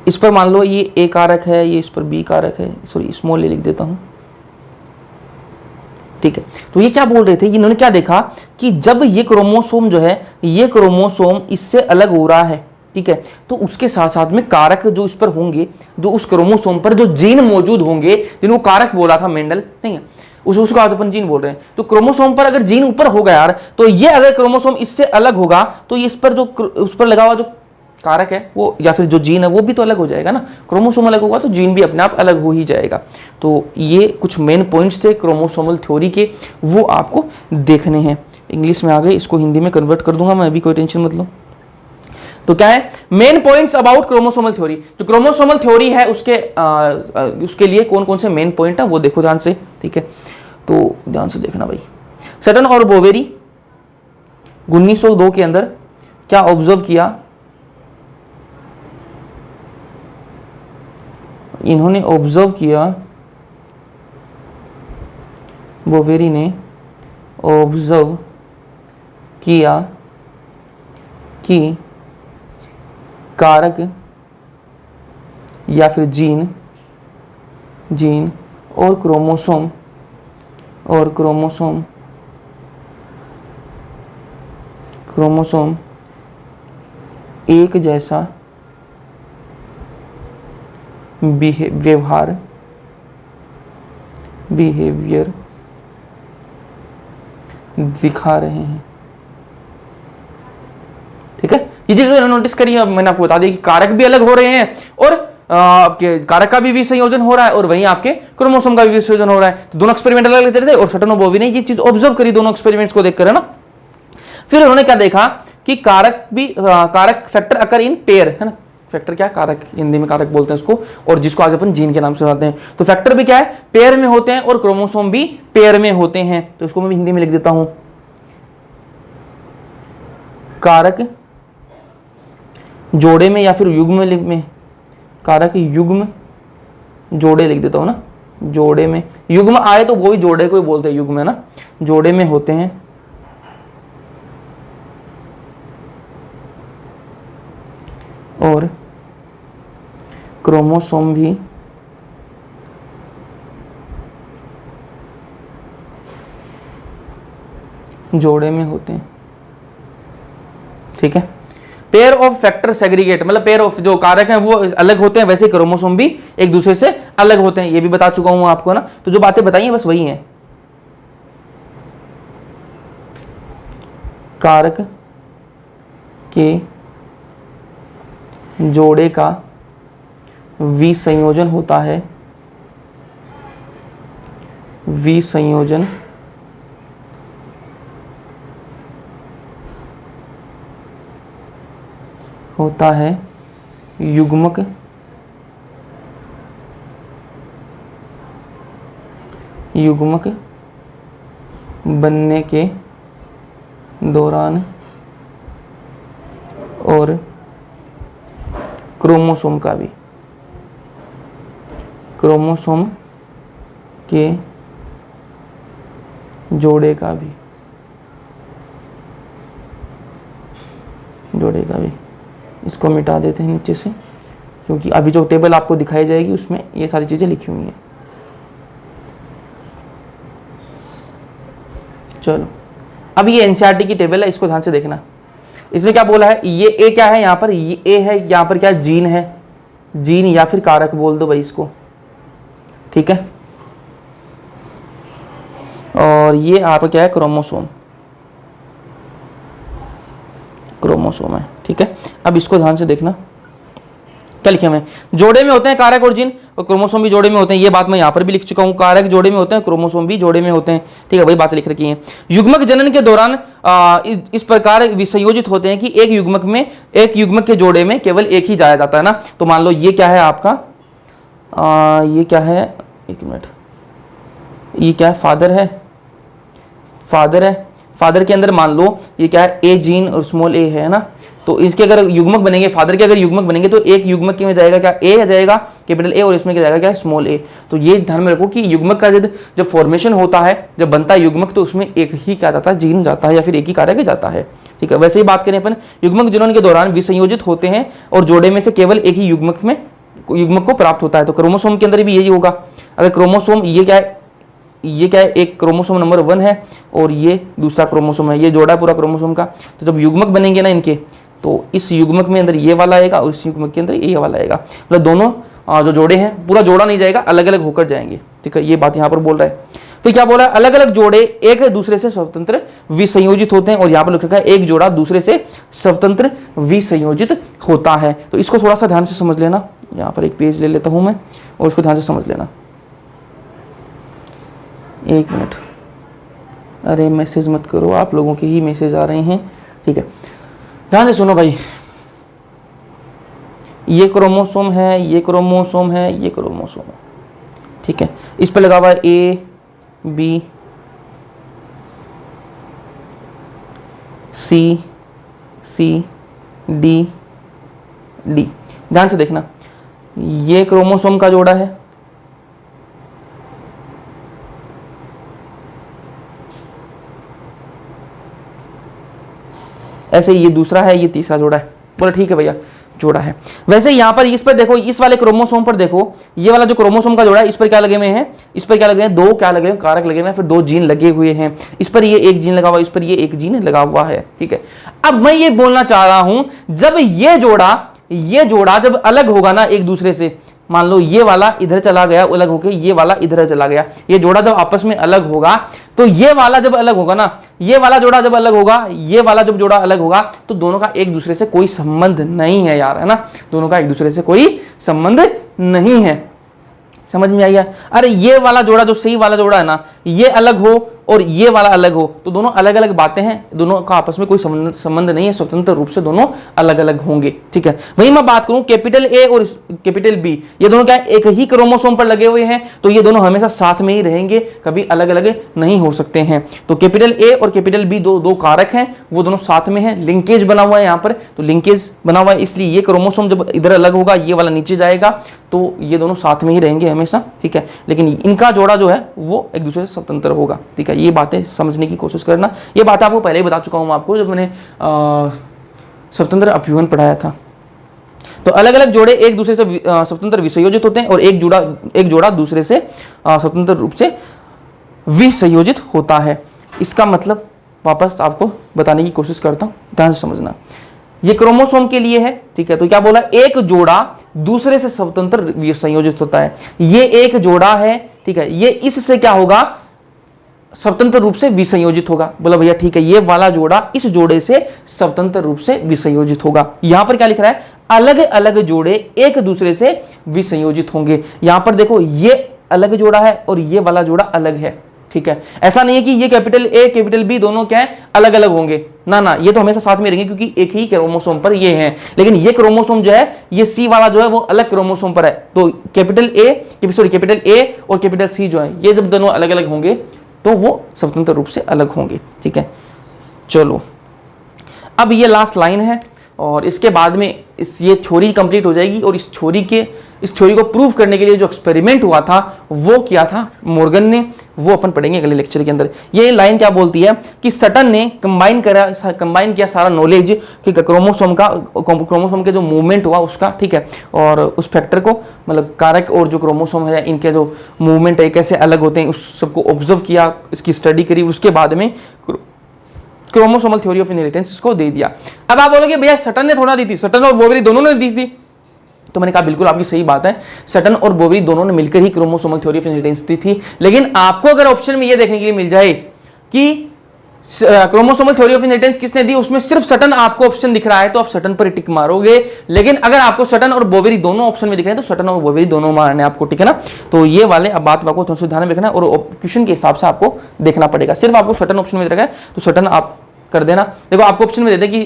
इस पर मान लो ये ए कारक है, ये इस पर बी कारक है, सॉरी स्मॉल ए लिख देता हूं। ठीक है, तो ये क्या बोल रहे थे, इन्होंने क्या देखा कि जब ये क्रोमोसोम जो है, ये क्रोमोसोम इससे अलग हो रहा है, ठीक है, तो उसके साथ साथ में कारक जो इस पर होंगे, जो उस क्रोमोसोम पर जो जीन मौजूद होंगे, जिनको कारक बोला था मेंडल, नहीं है उसको आज अपन जीन बोल रहे हैं। तो क्रोमोसोम पर अगर जीन ऊपर होगा यार, तो ये अगर क्रोमोसोम इससे अलग होगा तो ये इस पर जो उस पर लगा हुआ जो कारक है वो, या फिर जो जीन है वो भी तो अलग हो जाएगा ना। क्रोमोसोम अलग होगा तो जीन भी अपने आप अलग हो ही जाएगा। तो ये कुछ मेन पॉइंट्स थे क्रोमोसोमल थ्योरी के, वो आपको देखने हैं। इंग्लिश में आ गए, इसको हिंदी में कन्वर्ट कर दूंगा मैं, अभी कोई टेंशन मत लो। तो क्या है main points about chromosomal theory? जो क्रोमोसोमल थ्योरी है उसके लिए कौन कौन से मेन पॉइंट है वो देखो ध्यान से, ठीक है, तो ध्यान से देखना भाई। सटन और बोवेरी 1902 के अंदर क्या ऑब्जर्व किया? इन्होंने ऑब्जर्व किया, बोवेरी ने ऑब्जर्व किया कि कारक या फिर जीन और क्रोमोसोम एक जैसा बिहेवियर दिखा रहे हैं। ठीक है, ये चीज मैंने नोटिस करी है, मैंने आपको बता दिया कि कारक भी अलग हो रहे हैं और आपके कारक का भी विसंयोजन हो रहा है और वहीं आपके क्रोमोसोम का भी विसंयोजन हो रहा है। तो दोनों एक्सपेरिमेंट अलग अलग थे और सटन और बोवी ने ये चीज ऑब्जर्व करी दोनों एक्सपेरिमेंट्स को देखकर, है ना। फिर उन्होंने क्या देखा कि कारक फैक्टर अकर इन पेयर, है ना। फैक्टर क्या, कारक, हिंदी में कारक बोलते हैं उसको, और जिसको आज अपन जीन के नाम से जानते हैं। तो फैक्टर भी क्या है, पेयर में होते हैं और क्रोमोसोम भी पेयर में होते हैं। तो इसको मैं हिंदी में लिख देता हूं, कारक जोड़े में या फिर युग्म में, कारक युग्म जोड़े लिख देता हूं ना, जोड़े में, युग्म आए तो वो भी जोड़े को ही बोलते हैं युग्म, है ना, जोड़े में होते हैं और क्रोमोसोम भी जोड़े में होते हैं, ठीक है। पेयर ऑफ फैक्टर सेग्रीगेट, मतलब पेयर ऑफ जो कारक हैं वो अलग होते हैं, वैसे क्रोमोसोम भी एक दूसरे से अलग होते हैं, ये भी बता चुका हूं आपको ना। तो जो बातें बताई हैं बस वही हैं। कारक के जोड़े का विसंयोजन होता है, विसंयोजन होता है युग्मक बनने के दौरान और क्रोमोसोम का भी, क्रोमोसोम के जोड़े का भी, इसको मिटा देते हैं नीचे से, क्योंकि अभी जो टेबल आपको दिखाई जाएगी उसमें ये सारी चीजें लिखी हुई हैं। चलो, अब ये एनसीईआरटी की टेबल है, इसको ध्यान से देखना। इसमें क्या बोला है, ये ए क्या है यहां पर, ये ए है, यहां पर क्या जीन है, जीन या फिर कारक बोल दो भाई इसको, ठीक है। और ये आपका क्या है, क्रोमोसोम है, ठीक है। अब इसको ध्यान से देखना, क्या लिखे हमें, जोड़े में होते हैं कारक और जीन और क्रोमोसोम भी जोड़े में होते हैं। ये बात मैं यहां पर भी लिख चुका हूं, कारक जोड़े में होते हैं, क्रोमोसोम भी जोड़े में होते हैं, ठीक है, वही बातें लिख रखी हैं। युग्मक जनन के दौरान इस प्रकार विसंयोजित होते हैं कि एक युग्मक के जोड़े में केवल एक ही जाया जाता है ना। तो मान लो ये क्या है आपका, ये क्या है, एक मिनट, ये क्या है, फादर के अंदर मान लो ये क्या है, ए जीन और स्मॉल ए है ना। तो इसके अगर युग्मक बनेंगे, फादर के अगर युग्मक बनेंगे तो एक युग्मक में जाएगा क्या, ए आ जाएगा, कैपिटल ए, और इसमें क्या जाएगा क्या, स्मॉल ए। तो ये ध्यान में रखो कि युग्मक का जब फॉर्मेशन होता है, जब बनता है युग्मक, तो उसमें एक ही क्या जाता है, जीन जाता है या फिर एक ही कारक जाता है, ठीक है। वैसे ही बात करें अपन, युग्मक जनन के दौरान विसंयोजित होते हैं और जोड़े में से केवल एक ही युग्मक को प्राप्त होता है। तो क्रोमोसोम के अंदर भी यही होगा। अगर क्रोमोसोम ये क्या है, एक क्रोमोसोम नंबर 1 है और ये दूसरा क्रोमोसोम है, ये जोड़ा है पूरा क्रोमोसोम का। तो जब युग्मक बनेंगे ना इनके, तो इस युग्मक में अंदर ये वाला आएगा और इस युग्मक के अंदर ये वाला आएगा, मतलब दोनों जो जोड़े हैं, पूरा जोड़ा नहीं जाएगा, अलग अलग होकर जाएंगे, ठीक है। ये बात यहाँ पर बोल रहा है। फिर क्या बोला है, अलग अलग जोड़े एक दूसरे से स्वतंत्र विसंयोजित होते हैं, और यहाँ पर लिख रखा है एक जोड़ा दूसरे से स्वतंत्र विसंयोजित होता है। तो इसको थोड़ा सा ध्यान से समझ लेना। यहाँ पर एक पेज ले लेता हूं मैं और उसको ध्यान से समझ लेना। एक मिनट, अरे मैसेज मत करो, आप लोगों के ही मैसेज आ रहे हैं, ठीक है। ध्यान से सुनो भाई, ये क्रोमोसोम है, ये क्रोमोसोम है, ये क्रोमोसोम है, ठीक है। इस पर लगा हुआ है A B C C D D. ध्यान से देखना, ये क्रोमोसोम का जोड़ा है, ऐसे ये दूसरा है, ये तीसरा जोड़ा है। बोला ठीक है भैया, जोड़ा है। वैसे यहां पर इस पर देखो, इस वाले क्रोमोसोम पर देखो, ये वाला जो क्रोमोसोम का जोड़ा है, इस पर क्या लगे हुए हैं, इस पर क्या लगे हैं, दो क्या लगे हैं, कारक लगे हुए हैं, फिर दो जीन लगे हुए हैं। इस पर ये एक जीन लगा हुआ है, इस पर ये एक जीन लगा हुआ है, ठीक है। अब मैं ये बोलना चाह रहा हूं, जब ये जोड़ा जब अलग होगा ना एक दूसरे से, मान लो ये वाला इधर चला गया अलग होके, ये वाला इधर चला गया, ये जोड़ा जब आपस में अलग होगा तो ये वाला जब अलग होगा ना, ये वाला जोड़ा जब अलग होगा, ये वाला जब जोड़ा अलग होगा, तो दोनों का एक दूसरे से कोई संबंध नहीं है यार, है ना, दोनों का एक दूसरे से कोई संबंध नहीं है। समझ में आइए? अरे ये वाला जोड़ा जो सही वाला जोड़ा है ना, ये अलग हो और ये वाला अलग हो तो दोनों अलग अलग बातें हैं, दोनों का आपस में कोई संबंध नहीं है, स्वतंत्र रूप से दोनों अलग अलग होंगे। ठीक है, वही मैं बात करूं कैपिटल ए और कैपिटल बी, ये दोनों क्या एक ही क्रोमोसोम पर लगे हुए हैं, तो ये दोनों हमेशा साथ में ही रहेंगे, कभी अलग अलग नहीं हो सकते हैं। तो कैपिटल ए और कैपिटल बी दो कारक हैं, वो दोनों साथ में है, लिंकेज बना हुआ है यहाँ पर, तो लिंकेज बना हुआ है इसलिए ये क्रोमोसोम जब इधर अलग होगा ये वाला नीचे जाएगा, तो ये दोनों साथ में ही रहेंगे हमेशा। ठीक है, लेकिन इनका जोड़ा जो है वो एक दूसरे से स्वतंत्र होगा। ठीक है, ये बातें समझने की कोशिश करना, ये बात आपको पहले ही बता चुका हूं आपको जब मैंने स्वतंत्र अपव्यूहन पढ़ाया था। तो अलग अलग जोड़े एक दूसरे से स्वतंत्र विसंयोजित होते हैं और एक जोड़ा दूसरे से स्वतंत्र रूप से विसंयोजित होता है। इसका मतलब वापस आपको बताने की कोशिश करता हूं, ध्यान से समझना। ये क्रोमोसोम के लिए है, ठीक है, तो क्या बोला, एक जोड़ा दूसरे से स्वतंत्र विसंयोजित होता है, ये एक जोड़ा है, ठीक है, ये इससे क्या होगा, स्वतंत्र रूप से विसंयोजित होगा। बोला भैया ठीक है, ये वाला जोड़ा इस जोड़े से स्वतंत्र रूप से विसंयोजित होगा। यहां पर क्या लिख रहा है, अलग अलग जोड़े एक दूसरे से विसंयोजित होंगे। यहां पर देखो ये अलग जोड़ा है और ये वाला जोड़ा अलग है। ठीक है, ऐसा नहीं है कि ये कैपिटल ए कैपिटल बी दोनों क्या है अलग अलग होंगे, ना ना, ये तो हमेशा साथ में रहेंगे क्योंकि एक ही क्रोमोसोम पर ये हैं। लेकिन ये क्रोमोसोम जो है, ये सी वाला जो है वो अलग क्रोमोसोम पर है, तो कैपिटल ए और कैपिटल सी जो है ये जब दोनों अलग अलग होंगे तो वो स्वतंत्र रूप से अलग होंगे। ठीक है, चलो अब ये लास्ट लाइन है और इसके बाद में ये थ्योरी कंप्लीट हो जाएगी और इस थ्योरी को प्रूव करने के लिए जो एक्सपेरिमेंट हुआ था वो किया था मॉर्गन ने, वो अपन पढ़ेंगे अगले लेक्चर के अंदर। ये लाइन क्या बोलती है कि सटन ने कंबाइन किया सारा नॉलेज कि क्रोमोसोम के जो मूवमेंट हुआ उसका, ठीक है, और उस फैक्टर को मतलब कारक और जो क्रोमोसोम है इनके जो मूवमेंट है कैसे अलग होते हैं उस सबको ऑब्जर्व किया, इसकी स्टडी करी, उसके बाद में क्रोमोसोमल थ्योरी ऑफ इनहेरिटेंस इसको दे दिया। अब आप बोलोगे भैया सटन ने थोड़ा दी थी, सटन और बोवेरी दोनों ने दी थी, तो मैंने कहा बिल्कुल आपकी सही बात है, सटन और बोवेरी दोनों ने मिलकर ही क्रोमोसोमल थ्योरी ऑफ इनहेरिटेंस दी थी। लेकिन आपको अगर ऑप्शन में यह देखने के लिए मिल जाए कि क्रोमोसोमल थ्योरी ऑफ इनहेरिटेंस किसने दी, उसमें सिर्फ सटन आपको ऑप्शन दिख रहा है तो आप सटन पर टिक मारोगे। लेकिन अगर आपको सटन और बोवेरी दोनों ऑप्शन में दिख रहे हैं तो सटन और बोवेरी दोनों मारने आपको, ठीक है ना। तो ये वाले अब बात आपको थोड़ा सा ध्यान में रखना और क्वेश्चन के हिसाब से आपको देखना पड़ेगा। सिर्फ आपको सटन ऑप्शन में दिख रहा है तो सटन आप कर देना। देखो आपको ऑप्शन में दे दे कि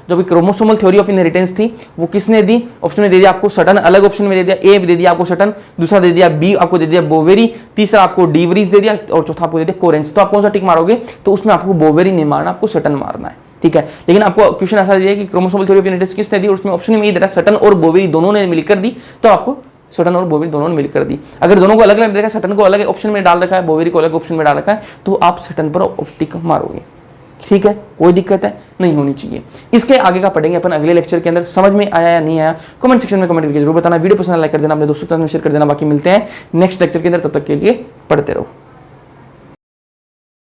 जो भी क्रोमोसोमल थ्योरी ऑफ इनहेरिटेंस थी वो किसने दी, ऑप्शन में दे दिया आपको सटन, अलग ऑप्शन में दे दिया ए दे दिया आपको सटन, दूसरा दे दिया बी आपको दे दिया बोवेरी, तीसरा आपको डीवरीज दे दिया और चौथा आपको दे दिया कोरेंस। तो आप कौन सा टिक मारोगे, तो उसमें आपको बोवेरी नहीं मारना, आपको सटन मारना है। ठीक है, लेकिन आपको क्वेश्चन ऐसा दिया कि क्रोमोसोमल थ्योरी ऑफ इनहेरिटेंस किसने दी, उसमें ऑप्शन में ये दे रहा सटन और बोवेरी दोनों ने मिलकर दी, तो आपको सटन और बोवेरी दोनों ने मिलकर दी। अगर दोनों को अलग अलग देखा, सटन को अलग ऑप्शन में डाल रखा है, बोवेरी को अलग ऑप्शन में डाल रखा है, तो आप सटन पर टिक मारोगे। ठीक है, कोई दिक्कत है नहीं होनी चाहिए। इसके आगे का पढ़ेंगे अपन अगले लेक्चर के अंदर। समझ में आया या नहीं आया कमेंट सेक्शन में कमेंट करके जरूर बताना, वीडियो पसंद लाइक कर देना, अपने दोस्तों के साथ शेयर कर देना। बाकी मिलते हैं नेक्स्ट लेक्चर के अंदर, तब तक के लिए पढ़ते रहो।